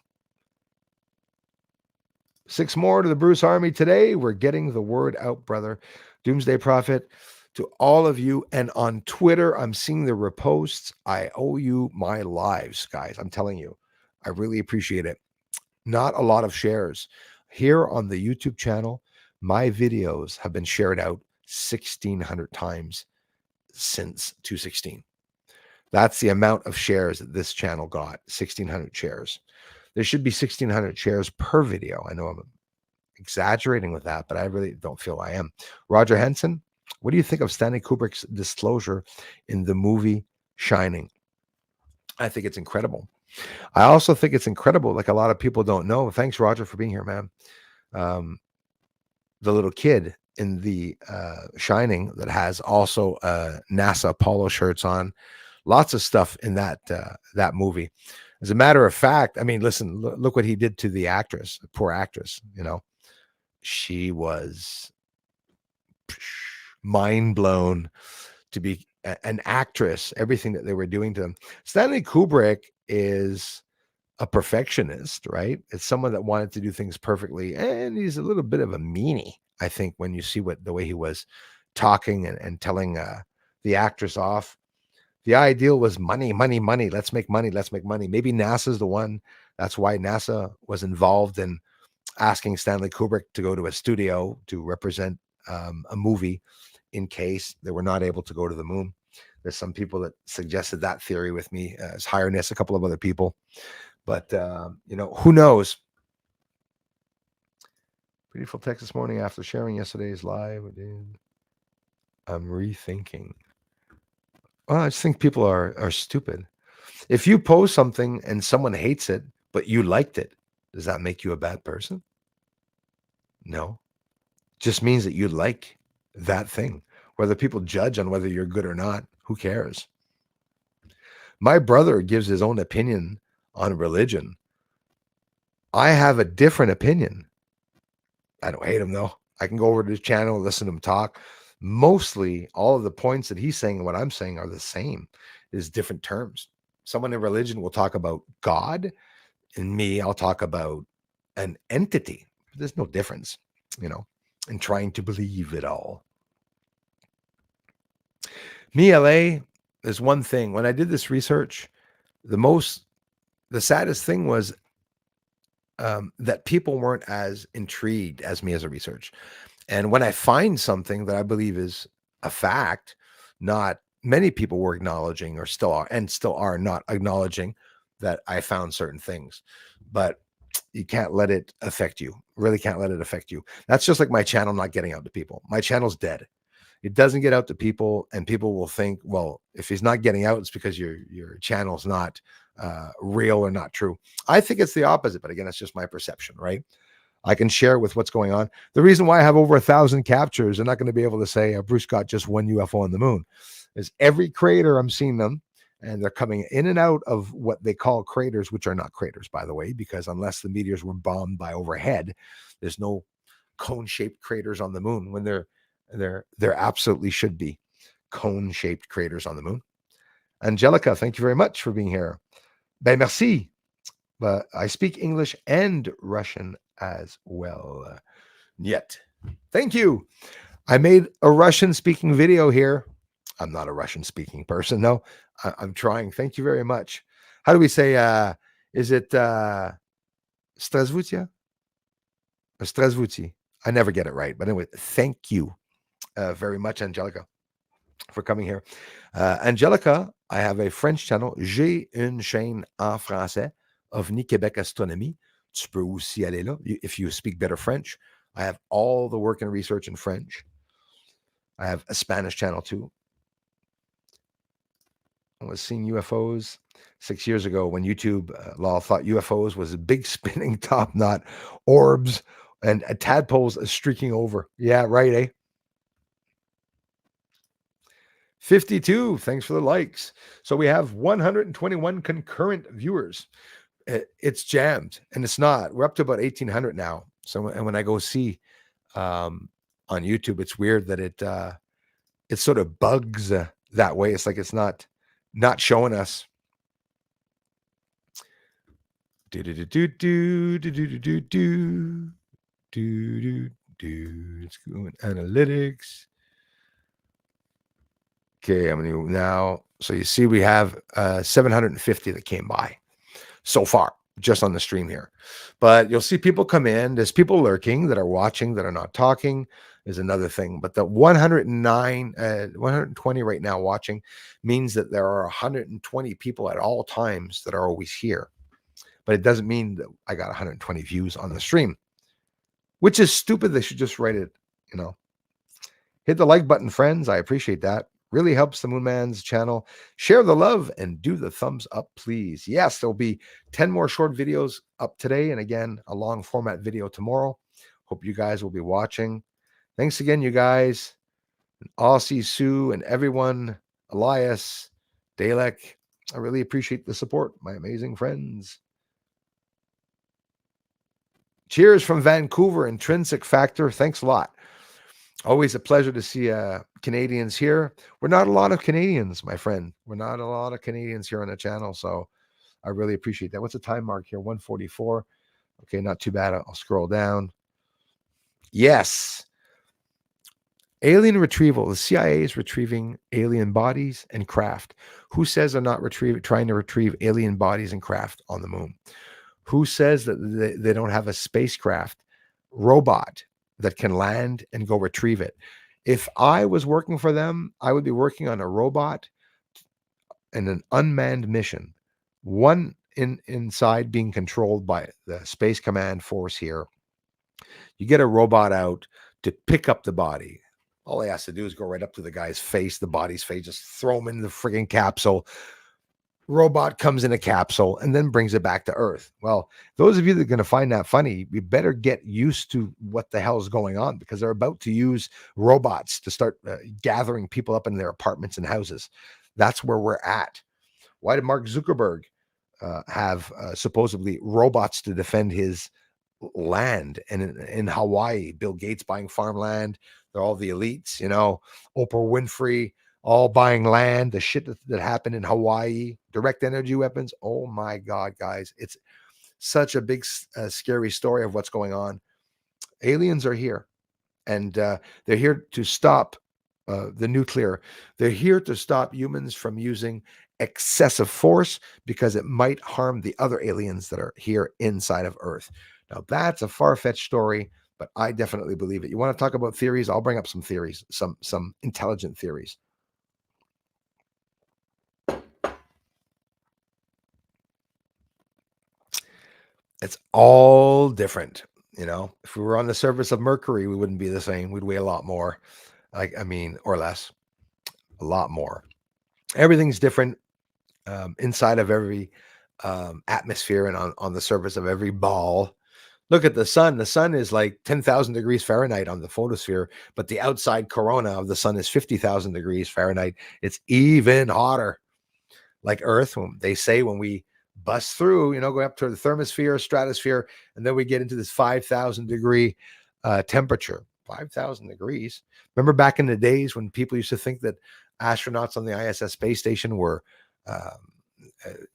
6 more to the Bruce Army today. We're getting the word out, brother. Doomsday Prophet, to all of you. And on Twitter, I'm seeing the reposts. I owe you my lives, guys. I'm telling you, I really appreciate it. Not a lot of shares. Here on the YouTube channel, my videos have been shared out 1,600 times since 2016. That's the amount of shares that this channel got, 1,600 shares. There should be 1,600 shares per video. I know I'm exaggerating with that, but I really don't feel I am. Roger Henson, what do you think of Stanley Kubrick's disclosure in the movie Shining? I think it's incredible. I also think it's incredible, like a lot of people don't know. Thanks, Roger, for being here, man. The little kid in the Shining that has also NASA polo shirts on. Lots of stuff in that movie. As a matter of fact, I mean, listen, look what he did to the actress, the poor actress. She was mind blown to be an actress, everything that they were doing to them. Stanley Kubrick is a perfectionist, right? It's someone that wanted to do things perfectly, and he's a little bit of a meanie, I think, when you see the way he was talking and telling the actress off. The ideal was money, money, money. Let's make money. Let's make money. Maybe NASA's the one. That's why NASA was involved in asking Stanley Kubrick to go to a studio to represent a movie in case they were not able to go to the moon. There's some people that suggested that theory with me, as Highness, a couple of other people. But, who knows? Beautiful text this morning after sharing yesterday's live. I'm rethinking. Well, I just think people are stupid. If you post something and someone hates it, but you liked it, does that make you a bad person? No. Just means that you like that thing. Whether people judge on whether you're good or not, who cares? My brother gives his own opinion on religion. I have a different opinion. I don't hate him, though. I can go over to his channel and listen to him talk. Mostly all of the points that he's saying and what I'm saying are the same. There's different terms. Someone in religion will talk about God, and me, I'll talk about an entity. There's no difference, in trying to believe it all. Me, LA, there's one thing. When I did this research, the saddest thing was that people weren't as intrigued as me as a research. And when I find something that I believe is a fact, not many people were acknowledging or still are not acknowledging that I found certain things. But you can't let it affect you. Really can't let it affect you. That's just like my channel not getting out to people. My channel's dead. It doesn't get out to people, and people will think, well, if he's not getting out, it's because your channel's not real or not true. I think it's the opposite, but again, it's just my perception, right? I can share with what's going on. The reason why I have over 1,000 captures, they're not going to be able to say Bruce got just one UFO on the moon. Is every crater I'm seeing them, and they're coming in and out of what they call craters, which are not craters, by the way, because unless the meteors were bombed by overhead, there's no cone-shaped craters on the moon. When there absolutely should be cone-shaped craters on the moon. Angelica, thank you very much for being here. Ben merci. But I speak English and Russian as well. Yet. Thank you. I made a Russian speaking video here. I'm not a Russian speaking person. No, I'm trying. Thank you very much. How do we say, is it Zdravstvuyte? Or Zdravstvuyte? I never get it right. But anyway, thank you very much, Angelica, for coming here. Angelica, I have a French channel. J'ai une chaîne en français, OVNI Québec Astronomie. Tu peux aussi aller là if you speak better French. I have all the work and research in French. I have a Spanish channel too. I was seeing UFOs 6 years ago when YouTube law thought UFOs was a big spinning top knot, orbs, and tadpoles streaking over. Yeah, right, eh? 52. Thanks for the likes. So we have 121 concurrent viewers. It's jammed, and it's not. We're up to about 1,800 now. So, and when I go see on YouTube, it's weird that it sort of bugs that way. It's like it's not showing us. Let's go in analytics. Okay, I'm going to now. So you see, we have 750 that came by so far, just on the stream here. But you'll see people come in. There's people lurking that are watching, that are not talking, is another thing. But the 120 right now watching means that there are 120 people at all times that are always here. But it doesn't mean that I got 120 views on the stream, which is stupid. They should just write it, Hit the like button, friends. I appreciate that. Really helps the Moonman's channel. Share the love and do the thumbs up, please. Yes, there'll be 10 more short videos up today. And again, a long format video tomorrow. Hope you guys will be watching. Thanks again, you guys. Aussie, Sue, and everyone. Elias, Dalek. I really appreciate the support, my amazing friends. Cheers from Vancouver, Intrinsic Factor. Thanks a lot. Always a pleasure to see Canadians here. We're not a lot of Canadians, my friend. We're not a lot of Canadians here on the channel, so I really appreciate that. What's the time mark here? 1:44. Okay, not too bad. I'll scroll down. Yes. Alien retrieval. The CIA is retrieving alien bodies and craft. Who says they're not trying to retrieve alien bodies and craft on the moon? Who says that they don't have a spacecraft robot that can land and go retrieve it? If I was working for them, I would be working on a robot in an unmanned mission, one inside being controlled by the Space Command Force here. You get a robot out to pick up the body. All he has to do is go right up to the guy's face, the body's face, just throw him in the frigging capsule. Robot comes in a capsule and then brings it back to Earth. Well, those of you that are going to find that funny, you better get used to what the hell is going on, because they're about to use robots to start gathering people up in their apartments and houses. That's where we're at. Why did Mark Zuckerberg have supposedly robots to defend his land? And in Hawaii, Bill Gates buying farmland. They're all the elites, Oprah Winfrey, all buying land, the shit that happened in Hawaii, direct energy weapons. Oh my God, guys. It's such a big, scary story of what's going on. Aliens are here, and they're here to stop the nuclear. They're here to stop humans from using excessive force because it might harm the other aliens that are here inside of Earth. Now, that's a far-fetched story, but I definitely believe it. You want to talk about theories? I'll bring up some theories, some intelligent theories. It's all different. If we were on the surface of Mercury, we wouldn't be the same. We'd weigh a lot more, or less, a lot more. Everything's different inside of every atmosphere and on the surface of every ball. Look at the sun. The sun is like 10,000 degrees Fahrenheit on the photosphere, but the outside corona of the sun is 50,000 degrees Fahrenheit. It's even hotter. Like Earth, they say when we bust through, go up to the thermosphere, stratosphere, and then we get into this 5,000 degree temperature. 5,000 degrees. Remember back in the days when people used to think that astronauts on the ISS space station were,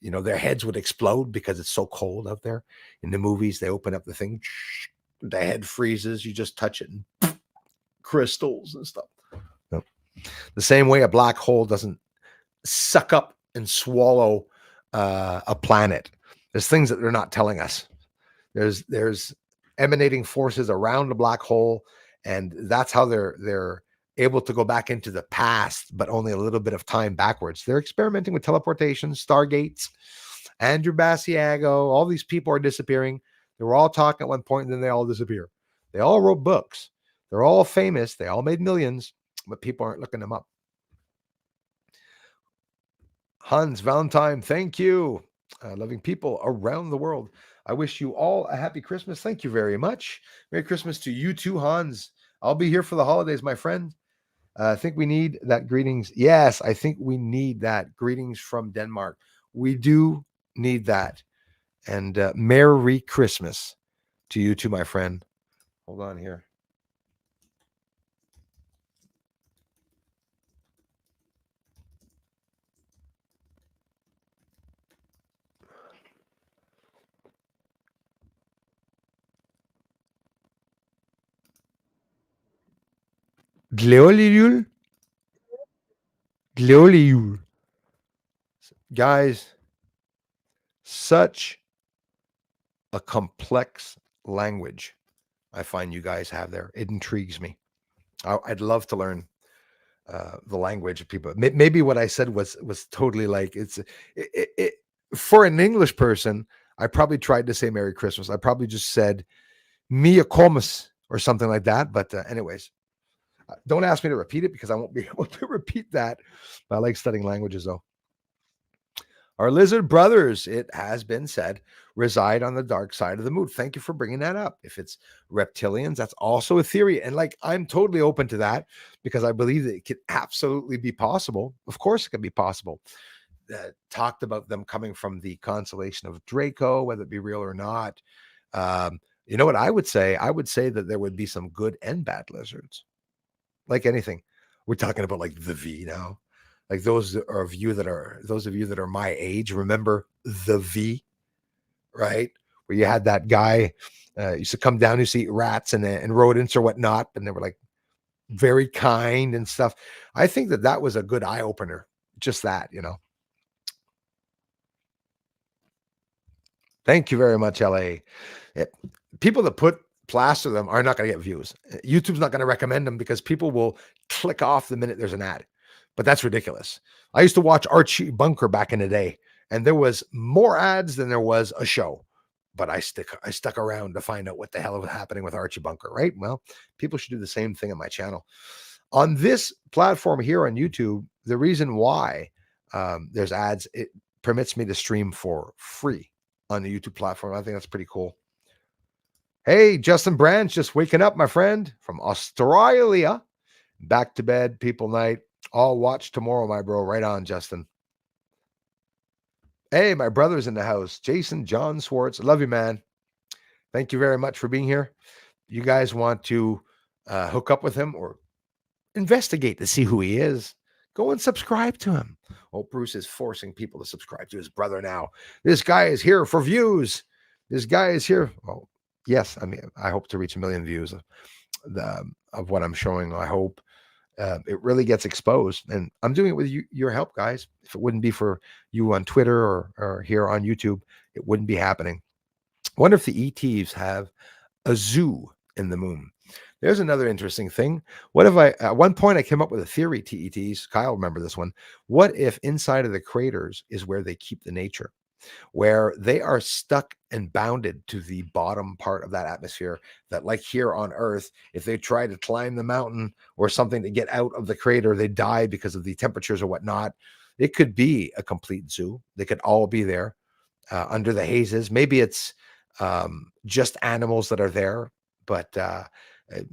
their heads would explode because it's so cold out there. In the movies, they open up the thing, the head freezes, you just touch it, and crystals and stuff. The same way a black hole doesn't suck up and swallow a planet. There's things that they're not telling us. There's emanating forces around the black hole, and that's how they're able to go back into the past, but only a little bit of time backwards. They're experimenting with teleportation, stargates, Andrew Basiago. All these people are disappearing. They were all talking at one point, and then they all disappear. They all wrote books. They're all famous. They all made millions, but people aren't looking them up. Hans Valentine, thank you. Loving people around the world. I wish you all a happy Christmas. Thank you very much. Merry Christmas to you too, Hans. I'll be here for the holidays, my friend. I think we need that greetings. Yes, I think we need that. Greetings from Denmark. We do need that. And Merry Christmas to you too, my friend. Hold on here. Gleoliul. Guys, such a complex language I find you guys have there. It intrigues me. I'd love to learn the language of people. Maybe what I said was totally like it for an English person. I probably tried to say Merry Christmas. I probably just said Mia Comus or something like that. But anyways, don't ask me to repeat it because I won't be able to repeat that. I like studying languages though. Our lizard brothers, it has been said, reside on the dark side of the moon. Thank you for bringing that up. If it's reptilians, that's also a theory. And I'm totally open to that because I believe that it could absolutely be possible. Of course, it can be possible. Talked about them coming from the constellation of Draco, whether it be real or not. You know what I would say? I would say that there would be some good and bad lizards. Like anything. We're talking about like the V now. Like those of you that are my age, remember the V, right? Where you had that guy used to come down to eat rats and rodents or whatnot, and they were like very kind and stuff. I think that was a good eye opener. Just that, Thank you very much, LA. People that plaster them are not going to get views. YouTube's not going to recommend them because people will click off the minute there's an ad. But that's ridiculous. I used to watch Archie Bunker back in the day, and there was more ads than there was a show. But I stuck around to find out what the hell was happening with Archie Bunker, right? Well, people should do the same thing on my channel. On this platform here on YouTube, the reason why there's ads, it permits me to stream for free on the YouTube platform. I think that's pretty cool. Hey, Justin Branch, just waking up, my friend, from Australia. Back to bed, people night. I'll watch tomorrow, my bro. Right on, Justin. Hey, my brother's in the house. Jason John Swartz. Love you, man. Thank you very much for being here. You guys want to hook up with him or investigate to see who he is, go and subscribe to him. Oh, Bruce is forcing people to subscribe to his brother now. This guy is here for views. This guy is here. Oh, yes. I mean, I hope to reach 1 million views of what I'm showing. I hope. it really gets exposed. And I'm doing it with your help, guys. If it wouldn't be for you on Twitter or here on YouTube, it wouldn't be happening. I wonder if the ETs have a zoo in the moon. There's another interesting thing. What if at one point I came up with a theory, TETs, Kyle, remember this one. What if inside of the craters is where they keep the nature, where they are stuck and bounded to the bottom part of that atmosphere, that like here on Earth, if they try to climb the mountain or something to get out of the crater, they die because of the temperatures or whatnot. It could be a complete zoo. They could all be there under the hazes. Maybe it's just animals that are there, but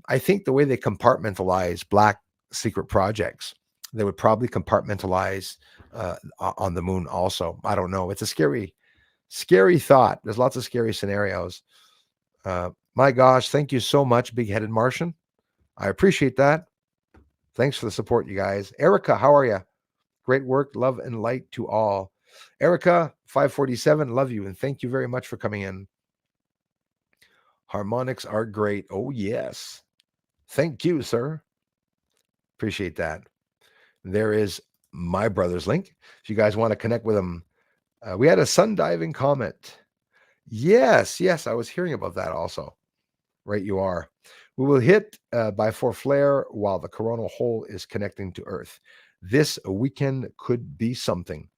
I think the way they compartmentalize black secret projects, they would probably compartmentalize on the moon also. I don't know. It's a scary thought. There's lots of scary scenarios. My gosh, thank you so much, Big-Headed Martian. I appreciate that. Thanks for the support, you guys. Erica, how are you? Great work. Love and light to all. Erica, 547, love you, and thank you very much for coming in. Harmonics are great. Oh, yes. Thank you, sir. Appreciate that. There is my brother's link. If you guys want to connect with him, we had a sun diving comet. Yes, I was hearing about that also. Right, you are. We will hit by for flare while the coronal hole is connecting to Earth. This weekend could be something.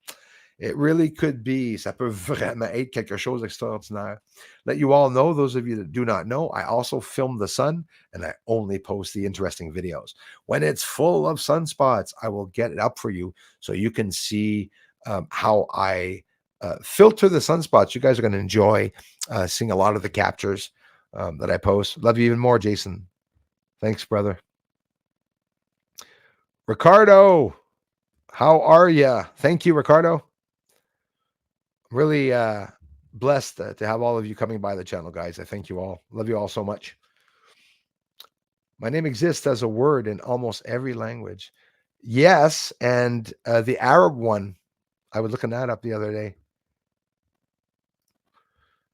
It really could be. Ça peut vraiment être quelque chose d'extraordinaire. Let you all know, those of you that do not know, I also film the sun, and I only post the interesting videos. When it's full of sunspots, I will get it up for you so you can see how I filter the sunspots. You guys are going to enjoy seeing a lot of the captures that I post. Love you even more, Jason. Thanks, brother. Ricardo, how are you? Thank you, Ricardo. Really blessed to have all of you coming by the channel, guys. I thank you all. Love you all so much. My name exists as a word in almost every language. Yes, and the Arab one, I was looking that up the other day.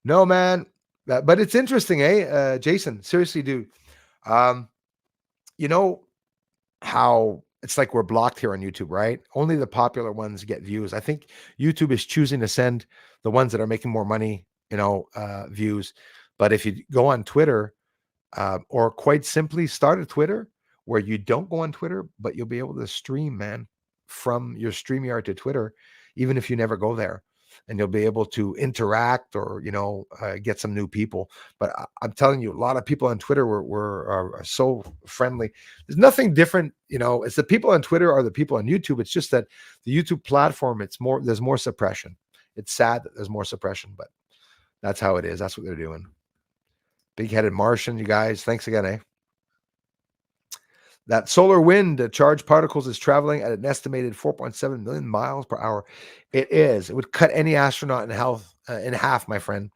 No, man, but it's interesting, eh, Jason? Seriously, dude. You know how it's like we're blocked here on YouTube, right? Only the popular ones get views. I think YouTube is choosing to send the ones that are making more money, views. But if you go on Twitter, or quite simply start a Twitter where you don't go on Twitter, but you'll be able to stream, man, from your StreamYard to Twitter, even if you never go there. And you'll be able to interact or, get some new people. But I'm telling you, a lot of people on Twitter are so friendly. There's nothing different, it's the people on Twitter are the people on YouTube. It's just that the YouTube platform, there's more suppression. It's sad that there's more suppression, but that's how it is. That's what they're doing. Big-Headed Martian, you guys. Thanks again, eh? That solar wind charged particles is traveling at an estimated 4.7 million miles per hour. It is. It would cut any astronaut in half, my friend.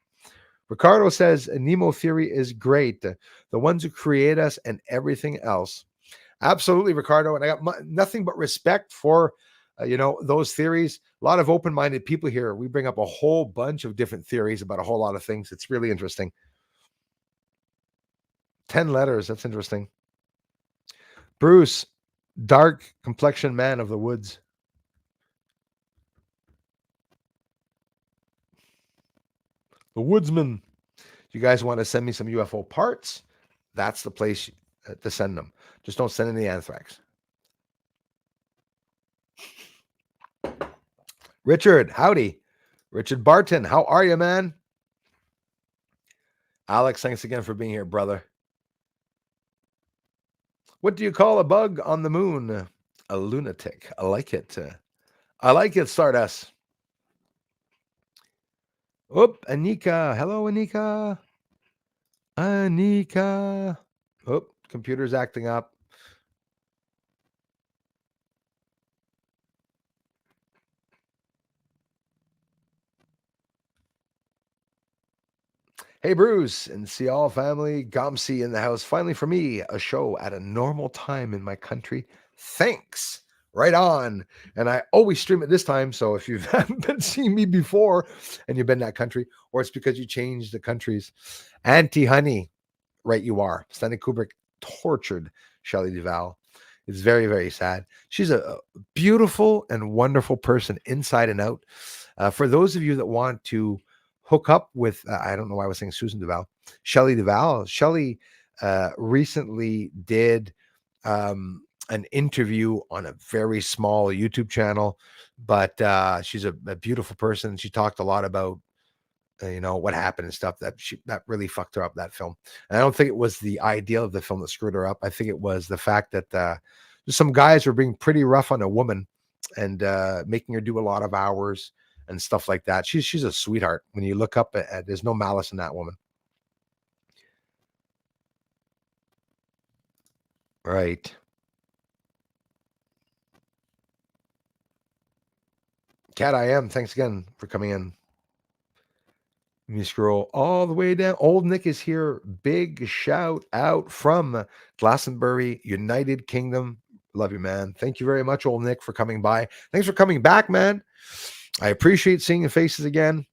Ricardo says Nemo theory is great. The ones who create us and everything else. Absolutely, Ricardo. And I got nothing but respect for, those theories. A lot of open-minded people here. We bring up a whole bunch of different theories about a whole lot of things. It's really interesting. 10 letters. That's interesting. Bruce, dark complexion man of the woods. The woodsman. If you guys want to send me some UFO parts, that's the place to send them. Just don't send any anthrax. Richard, howdy. Richard Barton, how are you, man? Alex, thanks again for being here, brother. What do you call a bug on the moon? A lunatic. I like it. I like it, Stardust. Oop, Anika. Hello, Anika. Anika. Oop, computer's acting up. Hey, Bruce and Seall family. Gomsi in the house. Finally, for me, a show at a normal time in my country. Thanks. Right on. And I always stream it this time. So if you haven't been seeing me before and you've been in that country, or it's because you changed the countries. Auntie Honey, right you are. Stanley Kubrick tortured Shelley Duvall. It's very, very sad. She's a beautiful and wonderful person inside and out. For those of you that want to hook up with, I don't know why I was saying Susan Duval, Shelley Duval. Shelley recently did an interview on a very small YouTube channel, but she's a beautiful person. She talked a lot about what happened and stuff that really fucked her up, that film. And I don't think it was the idea of the film that screwed her up. I think it was the fact that some guys were being pretty rough on a woman and making her do a lot of hours and stuff like that. She's a sweetheart. When you look up at there's no malice in that woman. Right. Cat I am. Thanks again for coming in. Let me scroll all the way down. Old Nick is here. Big shout out from Glastonbury, United Kingdom. Love you, man. Thank you very much, Old Nick, for coming by. Thanks for coming back, man. I appreciate seeing your faces again.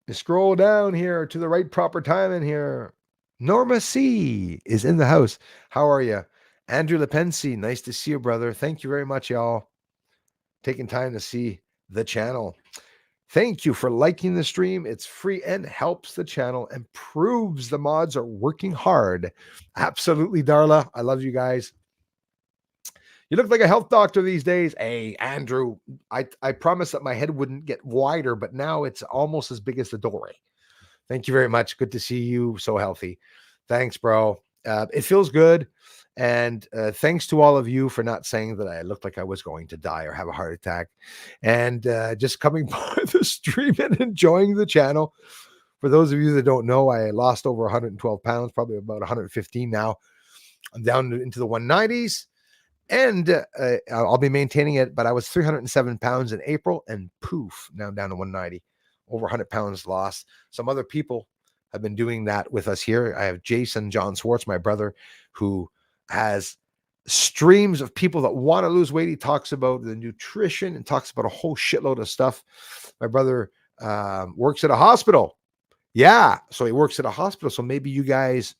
You scroll down here to the right proper time in here. Norma C is in the house. How are you? Andrew Lepensi, nice to see you, brother. Thank you very much, y'all. Taking time to see the channel. Thank you for liking the stream. It's free and helps the channel and proves the mods are working hard. Absolutely, Darla. I love you guys. You look like a health doctor these days. Hey, Andrew, I promised that my head wouldn't get wider, but now it's almost as big as the doorway. Thank you very much. Good to see you so healthy. Thanks, bro. It feels good. And thanks to all of you for not saying that I looked like I was going to die or have a heart attack. And just coming by the stream and enjoying the channel. For those of you that don't know, I lost over 112 pounds, probably about 115 now. I'm down into the 190s. And I'll be maintaining it, but I was 307 pounds in April, and poof, now I'm down to 190, over 100 pounds lost. Some other people have been doing that with us here. I have Jason John Swartz, my brother, who has streams of people that want to lose weight. He talks about the nutrition and talks about a whole shitload of stuff. My brother works at a hospital. Yeah, so he works at a hospital. So maybe you guys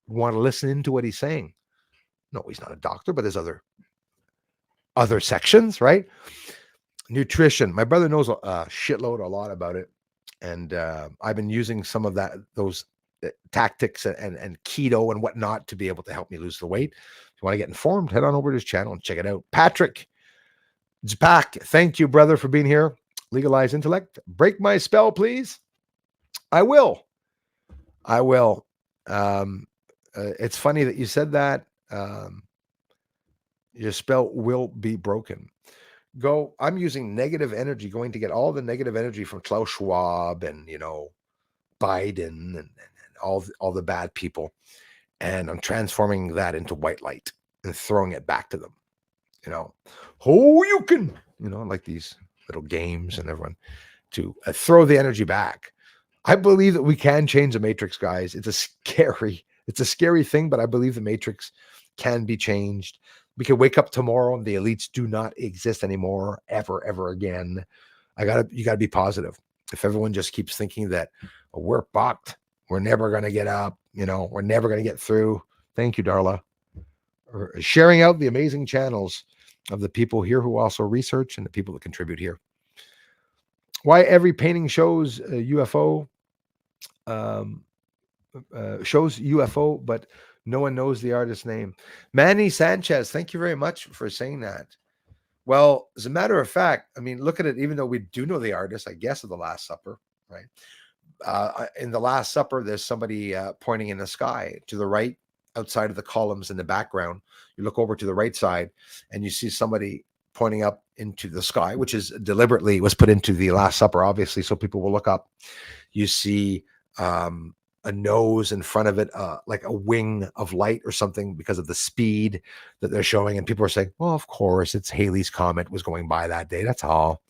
want to listen into what he's saying. No, he's not a doctor, but there's other sections, right? Nutrition. My brother knows a shitload, a lot about it, and I've been using some of those tactics and keto and whatnot to be able to help me lose the weight. If you want to get informed, head on over to his channel and check it out. Patrick Zpak, thank you, brother, for being here. Legalize intellect. Break my spell, please. I will. It's funny that you said that. Your spell will be broken. I'm using negative energy, going to get all the negative energy from Klaus Schwab and, Biden and all the bad people. And I'm transforming that into white light and throwing it back to them. You can, like these little games and everyone to throw the energy back. I believe that we can change the matrix, guys. It's a scary thing, but I believe the matrix can be changed. We can wake up tomorrow and the elites do not exist anymore, ever again. You gotta be positive. If everyone just keeps thinking that we're fucked, we're never gonna get up, we're never gonna get through. Thank you, Darla, for sharing out the amazing channels of the people here who also research and the people that contribute here. Why every painting shows a UFO, but no one knows the artist's name. Manny Sanchez, thank you very much for saying that. Well, as a matter of fact, I mean, look at it, even though we do know the artist, I guess, of The Last Supper, right? In The Last Supper, there's somebody pointing in the sky to the right, outside of the columns in the background. You look over to the right side and you see somebody pointing up into the sky, which is deliberately was put into The Last Supper, obviously, so people will look up. You see a nose in front of it, like a wing of light or something because of the speed that they're showing. And people are saying, well, of course, it's Halley's Comet was going by that day. That's all.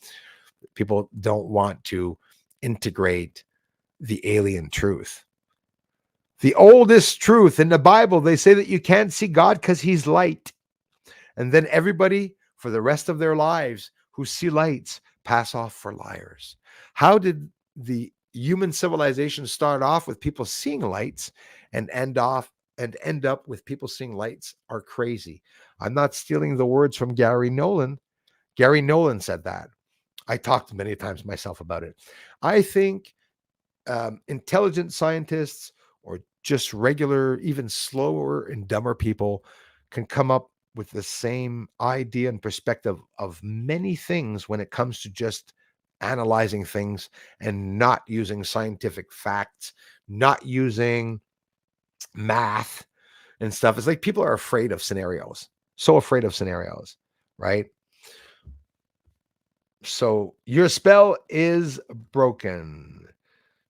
People don't want to integrate the alien truth. The oldest truth in the Bible, they say that you can't see God because he's light. And then everybody for the rest of their lives who see lights pass off for liars. How did the human civilization start off with people seeing lights and end and end up with people seeing lights are crazy. I'm not stealing the words from Gary Nolan. Gary Nolan said that. I talked many times myself about it. I think intelligent scientists or just regular, even slower and dumber people can come up with the same idea and perspective of many things when it comes to just analyzing things and not using scientific facts, not using math and stuff. It's like people are afraid of scenarios, so afraid of scenarios, right? So your spell is broken.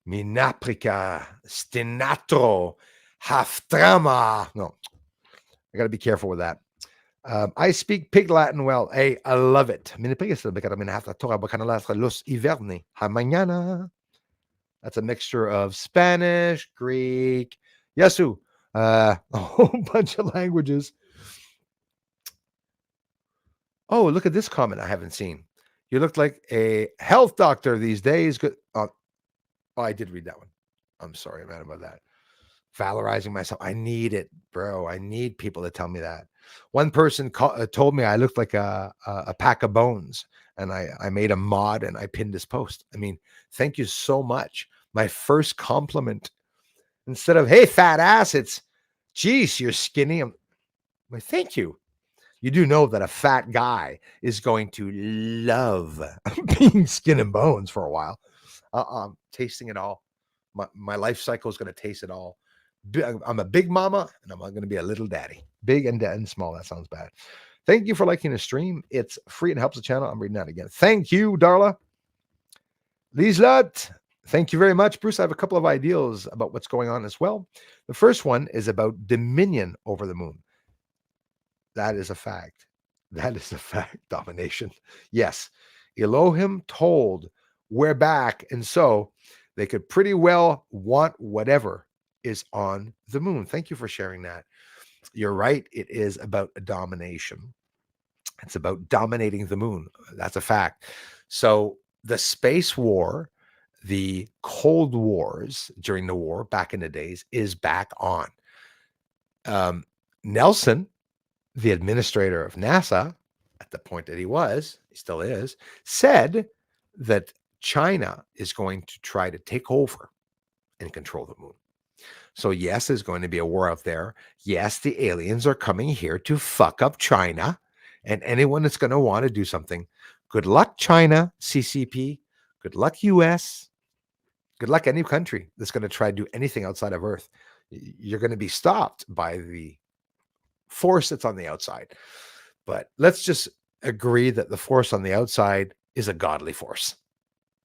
Minaprica, stinatro, haftrama. No, I got to be careful with that. I speak Pig Latin well. Hey, I love it. That's a mixture of Spanish, Greek, Yasu, a whole bunch of languages. Oh, look at this comment I haven't seen. You look like a health doctor these days. Good. Oh, I did read that one. I'm sorry, I'm mad about that. Valorizing myself. I need it, bro. I need people to tell me that. One person told me I looked like a pack of bones, and I made a mod and I pinned this post. I mean, thank you so much. My first compliment, instead of "Hey, fat ass," it's "Geez, you're skinny." I'm like, thank you. You do know that a fat guy is going to love being skin and bones for a while. Tasting it all. My life cycle is going to taste it all. I'm a big mama and I'm going to be a little daddy. Big and small. That sounds bad. Thank you for liking the stream. It's free and helps the channel. I'm reading that again. Thank you, Darla. Lieslat, thank you very much. Bruce, I have a couple of ideas about what's going on as well. The first one is about dominion over the moon. That is a fact. That is a fact. Domination. Yes. Elohim told, we're back. And so they could pretty well want whatever is on the moon. Thank you for sharing that. You're right. It is about a domination. It's about dominating the moon. That's a fact. So the space war, the Cold Wars during the war back in the days is back on. Nelson, the administrator of NASA, at the point that he still is, said that China is going to try to take over and control the moon. So yes, there's going to be a war out there. Yes, the aliens are coming here to fuck up China, and anyone that's going to want to do something. Good luck, China, CCP. Good luck, US. Good luck, any country that's going to try to do anything outside of Earth. You're going to be stopped by the force that's on the outside. But let's just agree that the force on the outside is a godly force,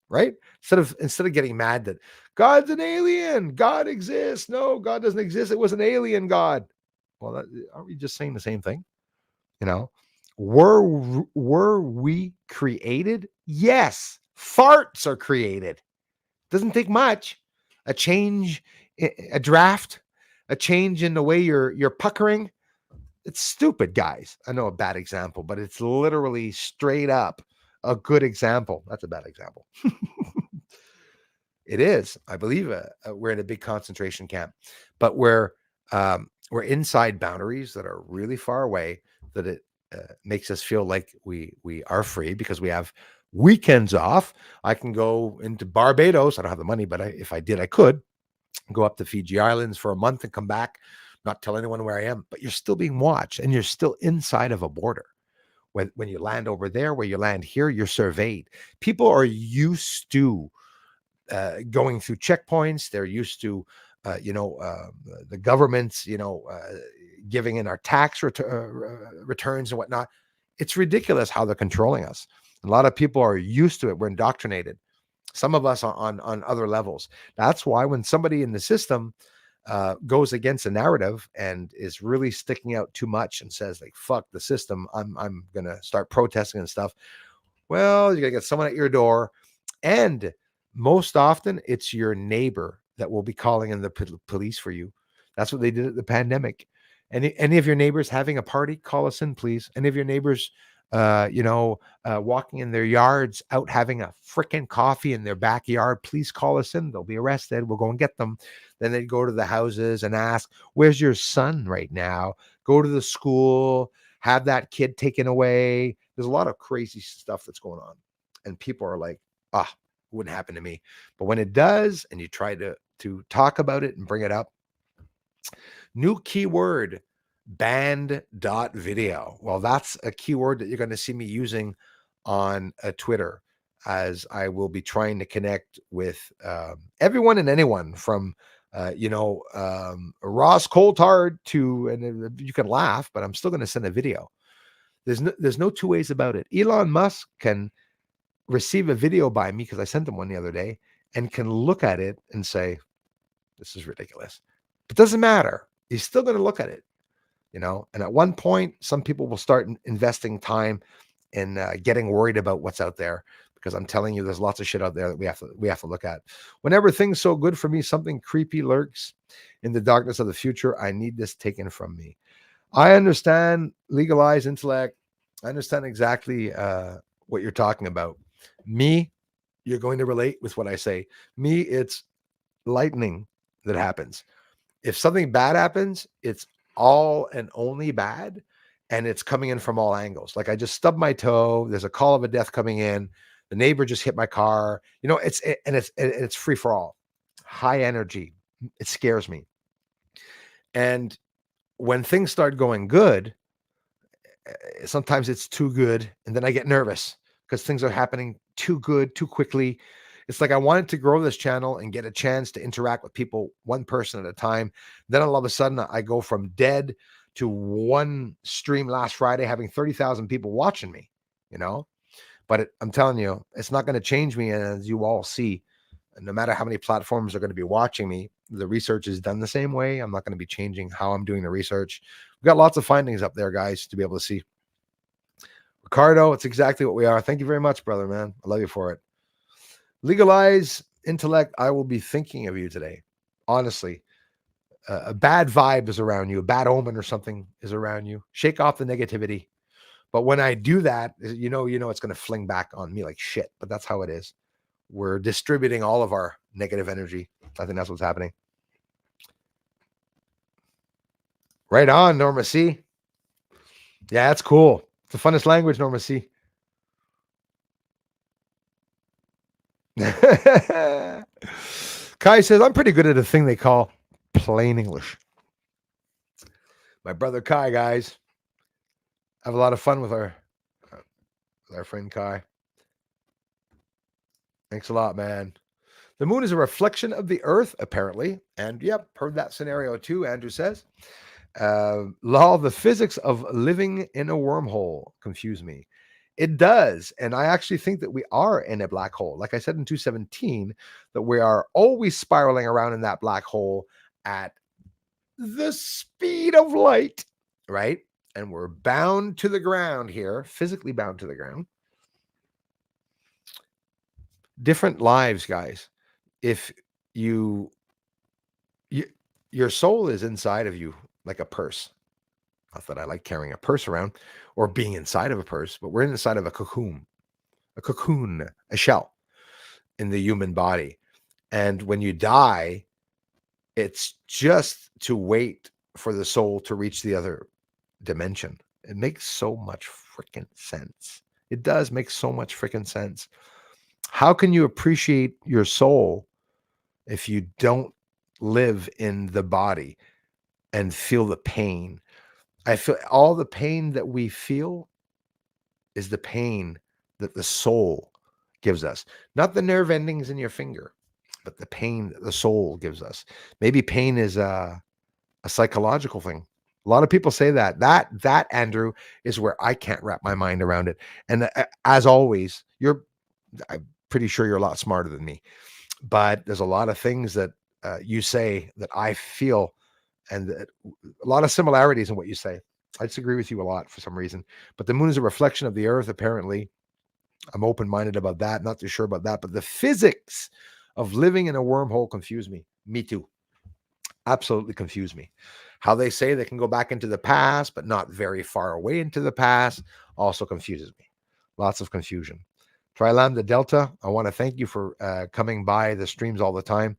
right? Instead of getting mad that God's an alien, God exists. No, God doesn't exist. It was an alien God. Well, aren't we just saying the same thing? You know, were we created? Yes. Farts are created. Doesn't take much. A change, a draft, a change in the way you're puckering. It's stupid, guys. I know a bad example, but it's literally straight up a good example. That's a bad example. It is. I believe we're in a big concentration camp, but we're inside boundaries that are really far away, that it makes us feel like we are free because we have weekends off. I can go into Barbados. I don't have the money, but if I did, I could go up to Fiji Islands for a month and come back, not tell anyone where I am, but you're still being watched and you're still inside of a border. When you land over there, where you land here, you're surveyed. People are used to going through checkpoints. They're used to, the government's, giving in our tax returns and whatnot. It's ridiculous how they're controlling us. A lot of people are used to it. We're indoctrinated. Some of us on other levels. That's why when somebody in the system goes against a narrative and is really sticking out too much and says like, fuck the system, I'm going to start protesting and stuff. Well, you're going to get someone at your door, and most often it's your neighbor that will be calling in the police for you. That's what they did at the pandemic. Any of your neighbors having a party, call us in, please. Any of your neighbors walking in their yards, out having a freaking coffee in their backyard. Please call us in. They'll be arrested. We'll go and get them. Then they'd go to the houses and ask, where's your son right now? Go to the school, have that kid taken away. There's a lot of crazy stuff that's going on. And people are like, it wouldn't happen to me. But when it does, and you try to talk about it and bring it up, new keyword, banned.video. Well, that's a keyword that you're going to see me using on Twitter, as I will be trying to connect with everyone and anyone from, Ross Coulthard to, and you can laugh, but I'm still going to send a video. There's no two ways about it. Elon Musk can receive a video by me, because I sent him one the other day, and can look at it and say, this is ridiculous. It doesn't matter. He's still going to look at it, and at one point, some people will start investing time in getting worried about what's out there, because I'm telling you, there's lots of shit out there that we have to look at. Whenever things so good for me, something creepy lurks in the darkness of the future. I need this taken from me. I understand legalized intellect. I understand exactly what you're talking about. Me, you're going to relate with what I say. Me, it's lightning that happens. If something bad happens, it's all and only bad, and it's coming in from all angles. Like, I just stubbed my toe. There's a call of a death coming in. The neighbor just hit my car. It's free for all. High energy. It scares me. And when things start going good, sometimes it's too good, and then I get nervous because things are happening too good, too quickly. It's like I wanted to grow this channel and get a chance to interact with people, one person at a time. Then all of a sudden, I go from dead to one stream last Friday having 30,000 people watching me, But I'm telling you, it's not going to change me. And as you all see, no matter how many platforms are going to be watching me, the research is done the same way. I'm not going to be changing how I'm doing the research. We've got lots of findings up there, guys, to be able to see. Ricardo, it's exactly what we are. Thank you very much, brother, man. I love you for it. Legalize intellect. I will be thinking of you today. Honestly, a bad vibe is around you. A bad omen or something is around you. Shake off the negativity. But when I do that, it's going to fling back on me like shit. But that's how it is. We're distributing all of our negative energy. I think that's what's happening. Right on, Norma C. Yeah, that's cool. It's the funnest language, Norma C. Kai says, I'm pretty good at a thing they call plain English. My brother Kai, guys. Have a lot of fun with our friend Kai. Thanks a lot, man. The moon is a reflection of the earth, apparently. And yep, heard that scenario too, Andrew says. Law of the physics of living in a wormhole confuse me. It does. And I actually think that we are in a black hole. Like I said in 217, that we are always spiraling around in that black hole at the speed of light, right? And we're bound to the ground here, physically bound to the ground. Different lives, guys. If your soul is inside of you like a purse. Not that I like carrying a purse around or being inside of a purse, but we're inside of a cocoon, a shell in the human body. And when you die, it's just to wait for the soul to reach the other dimension. It makes so much freaking sense. It does make so much freaking sense. How can you appreciate your soul if you don't live in the body and feel the pain? I feel all the pain that we feel is the pain that the soul gives us, not the nerve endings in your finger, but the pain that the soul gives us. Maybe pain is a psychological thing. A lot of people say that Andrew is where I can't wrap my mind around it. And as always, I'm pretty sure you're a lot smarter than me, but there's a lot of things that you say that I feel, and a lot of similarities in what you say. I disagree with you a lot for some reason, but the moon is a reflection of the earth. Apparently, I'm open-minded about that. Not too sure about that, but the physics of living in a wormhole confuse me. Me too. Absolutely confuse me. How they say they can go back into the past, but not very far away into the past. also confuses me. Lots of confusion. Tri Lambda Delta, I want to thank you for coming by the streams all the time.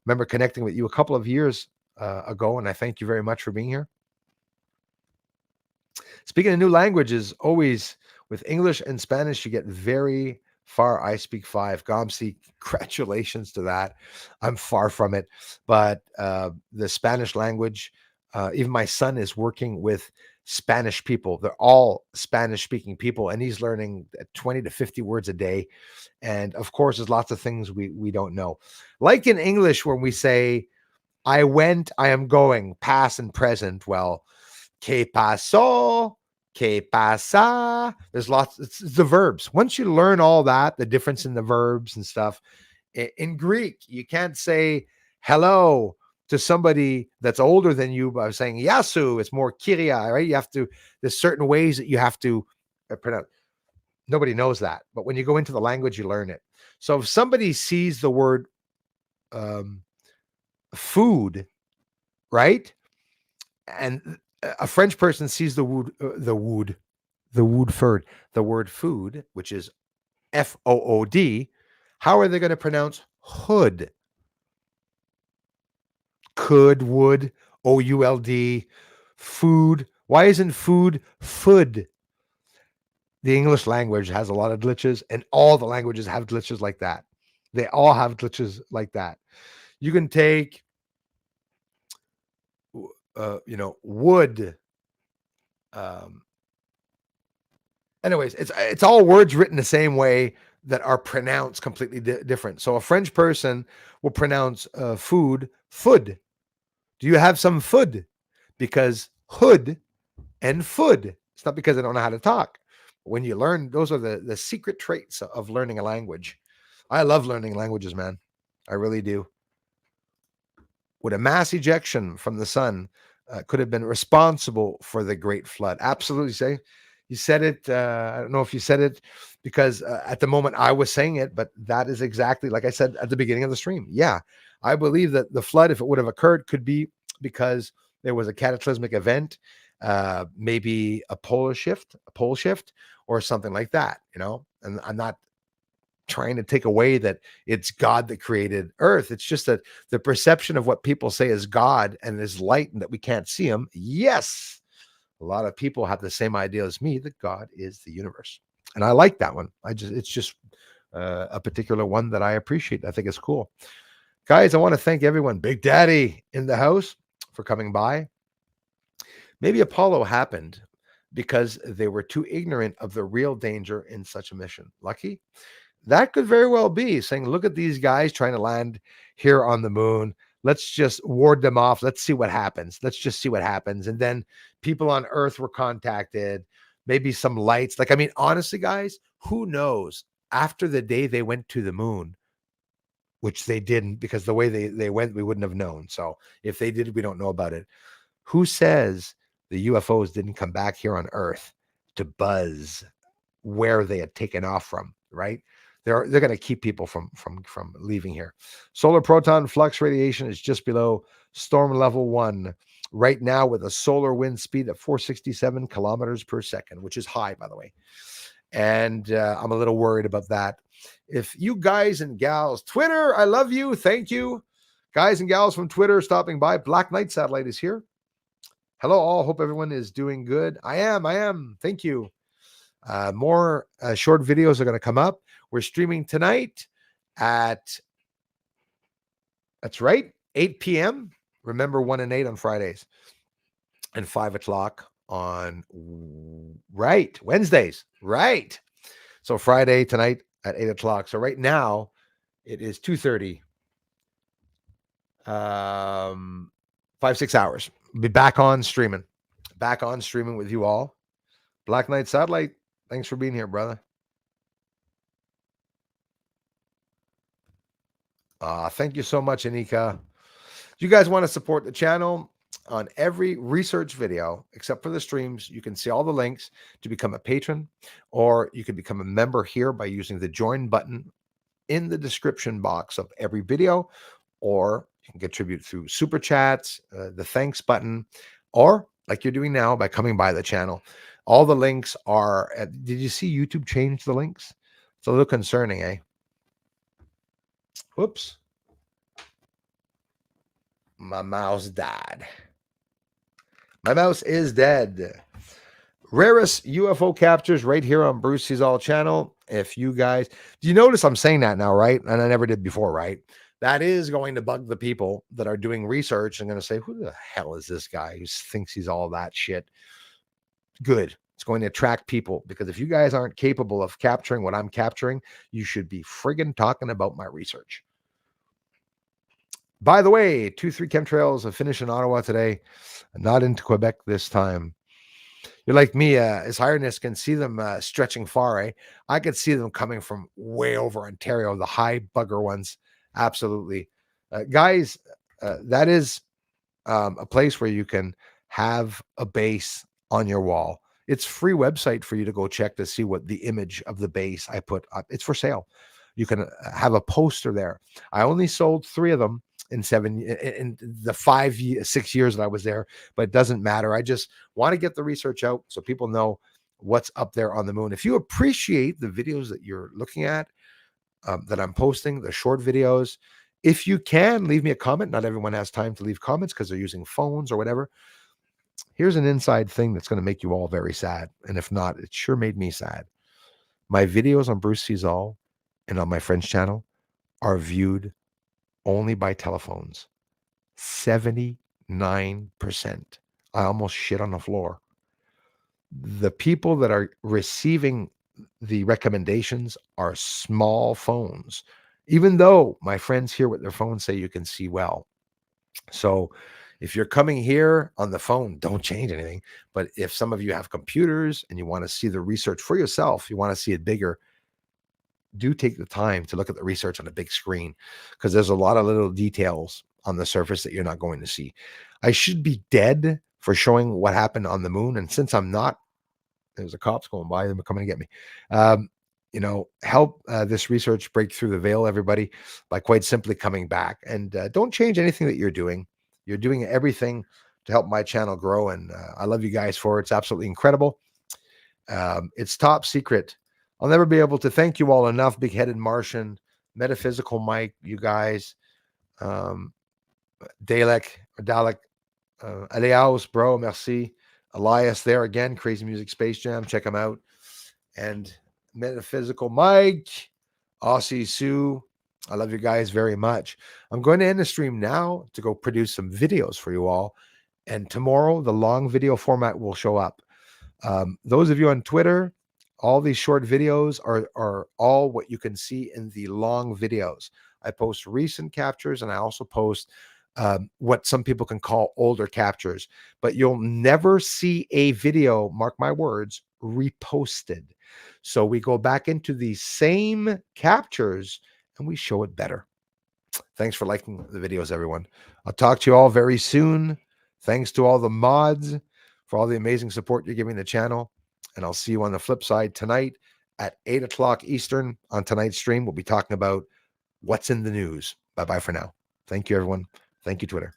Remember connecting with you a couple of years ago, and I thank you very much for being here. Speaking of new languages, always with English and Spanish, you get very far. I speak 5. Gomsi, congratulations to that. I'm far from it. But the Spanish language, even my son is working with Spanish people. They're all Spanish speaking people, and he's learning 20 to 50 words a day. And of course, there's lots of things we don't know. Like in English, when we say, I went, I am going, past and present. Well, que pasó, que pasa. There's lots, it's the verbs. Once you learn all that, the difference in the verbs and stuff, in Greek, you can't say hello to somebody that's older than you by saying yasu. It's more kyria, right? You have to, there's certain ways that you have to pronounce. Nobody knows that. But when you go into the language, you learn it. So if somebody sees the word food, right? And a French person sees the word food, which is Food. How are they going to pronounce hood? Could, would, Ould, food. Why isn't food? The English language has a lot of glitches, and all the languages have glitches like that. They all have glitches like that. You can take, wood. Anyways, it's all words written the same way that are pronounced completely different. So a French person will pronounce food. Do you have some food? Because hood and food. It's not because I don't know how to talk. When you learn, those are the secret traits of learning a language. I love learning languages, man. I really do. Would a mass ejection from the sun could have been responsible for the Great Flood? Absolutely. Say you said it. I don't know if you said it because at the moment I was saying it, but that is exactly like I said at the beginning of the stream. Yeah, I believe that the flood, if it would have occurred, could be because there was a cataclysmic event, maybe a pole shift, or something like that. And I'm not trying to take away that it's God that created Earth. It's just that the perception of what people say is God and is light and that we can't see him. Yes, a lot of people have the same idea as me that God is the universe, and I like that one. It's just a particular one that I appreciate. I think it's cool, guys. I want to thank everyone, Big Daddy in the house, for coming by. Maybe Apollo happened because they were too ignorant of the real danger in such a mission. Lucky. That could very well be saying, look at these guys trying to land here on the moon. Let's just ward them off. Let's see what happens. And then people on Earth were contacted, maybe some lights. Honestly, guys, who knows? After the day they went to the moon, which they didn't, because the way they went, we wouldn't have known. So if they did, we don't know about it. Who says the UFOs didn't come back here on Earth to buzz where they had taken off from, right? They're going to keep people from leaving here. Solar proton flux radiation is just below storm level 1 right now with a solar wind speed of 467 kilometers per second, which is high, by the way. And I'm a little worried about that. If you guys and gals, Twitter, I love you. Thank you. Guys and gals from Twitter stopping by. Black Knight Satellite is here. Hello all. Hope everyone is doing good. I am. Thank you. More short videos are going to come up. We're streaming tonight at, that's right, 8 p.m. Remember 1 and 8 on Fridays and 5 o'clock on Wednesdays. Right. So Friday tonight at 8 o'clock. So right now it is 2:30. 5-6 hours. We'll be back on streaming with you all. Black Knight Satellite, thanks for being here, brother. Thank you so much, Anika. If you guys want to support the channel, on every research video, except for the streams, you can see all the links to become a patron, or you can become a member here by using the join button in the description box of every video, or you can contribute through super chats, the thanks button, or like you're doing now by coming by the channel. All the links are did you see YouTube change the links? It's a little concerning, eh? Whoops. My mouse died. My mouse is dead. Rarest UFO captures right here on Bruce Sees All channel. If you guys, do you notice I'm saying that now, right? And I never did before, right? That is going to bug the people that are doing research and going to say, who the hell is this guy who thinks he's all that shit? Good. It's going to attract people because if you guys aren't capable of capturing what I'm capturing, you should be friggin' talking about my research. By the way, 2-3 chemtrails have finished in Ottawa today. Not into Quebec this time. You're like me, His Highness can see them stretching far, eh? I could see them coming from way over Ontario, the high bugger ones. Absolutely. Guys, that is a place where you can have a base on your wall. It's free website for you to go check to see what the image of the base I put up. It's for sale. You can have a poster there. I only sold 3 of them in the 6 years that I was there, but it doesn't matter. I just want to get the research out so people know what's up there on the moon. If you appreciate the videos that you're looking at, that I'm posting, the short videos, if you can leave me a comment. Not everyone has time to leave comments because they're using phones or whatever. Here's an inside thing that's going to make you all very sad. And if not, it sure made me sad. My videos on Bruce Sees All and on my friend's channel are viewed only by telephones. 79%. I almost shit on the floor. The people that are receiving the recommendations are small phones, even though my friends here with their phones say you can see well. So if you're coming here on the phone, don't change anything. But if some of you have computers and you want to see the research for yourself, you want to see it bigger, do take the time to look at the research on a big screen because there's a lot of little details on the surface that you're not going to see. I should be dead for showing what happened on the moon. And since I'm not, there's a cops going by, they're coming to get me. Help this research break through the veil, everybody, by quite simply coming back. And don't change anything that you're doing. You're doing everything to help my channel grow. And I love you guys for it. It's absolutely incredible. It's top secret. I'll never be able to thank you all enough. Big-headed Martian, Metaphysical Mike, you guys, Dalek, Aleaus, bro, merci. Elias there again, Crazy Music Space Jam, check him out. And Metaphysical Mike, Aussie Sue, I love you guys very much. I'm going to end the stream now to go produce some videos for you all. And tomorrow, the long video format will show up. Those of you on Twitter, all these short videos are all what you can see in the long videos. I post recent captures and I also post what some people can call older captures, but you'll never see a video, mark my words, reposted. So we go back into the same captures and we show it better. Thanks for liking the videos, everyone. I'll talk to you all very soon. Thanks to all the mods for all the amazing support you're giving the channel. And I'll see you on the flip side tonight at 8 o'clock Eastern on tonight's stream. We'll be talking about what's in the news. Bye-bye for now. Thank you, everyone. Thank you, Twitter.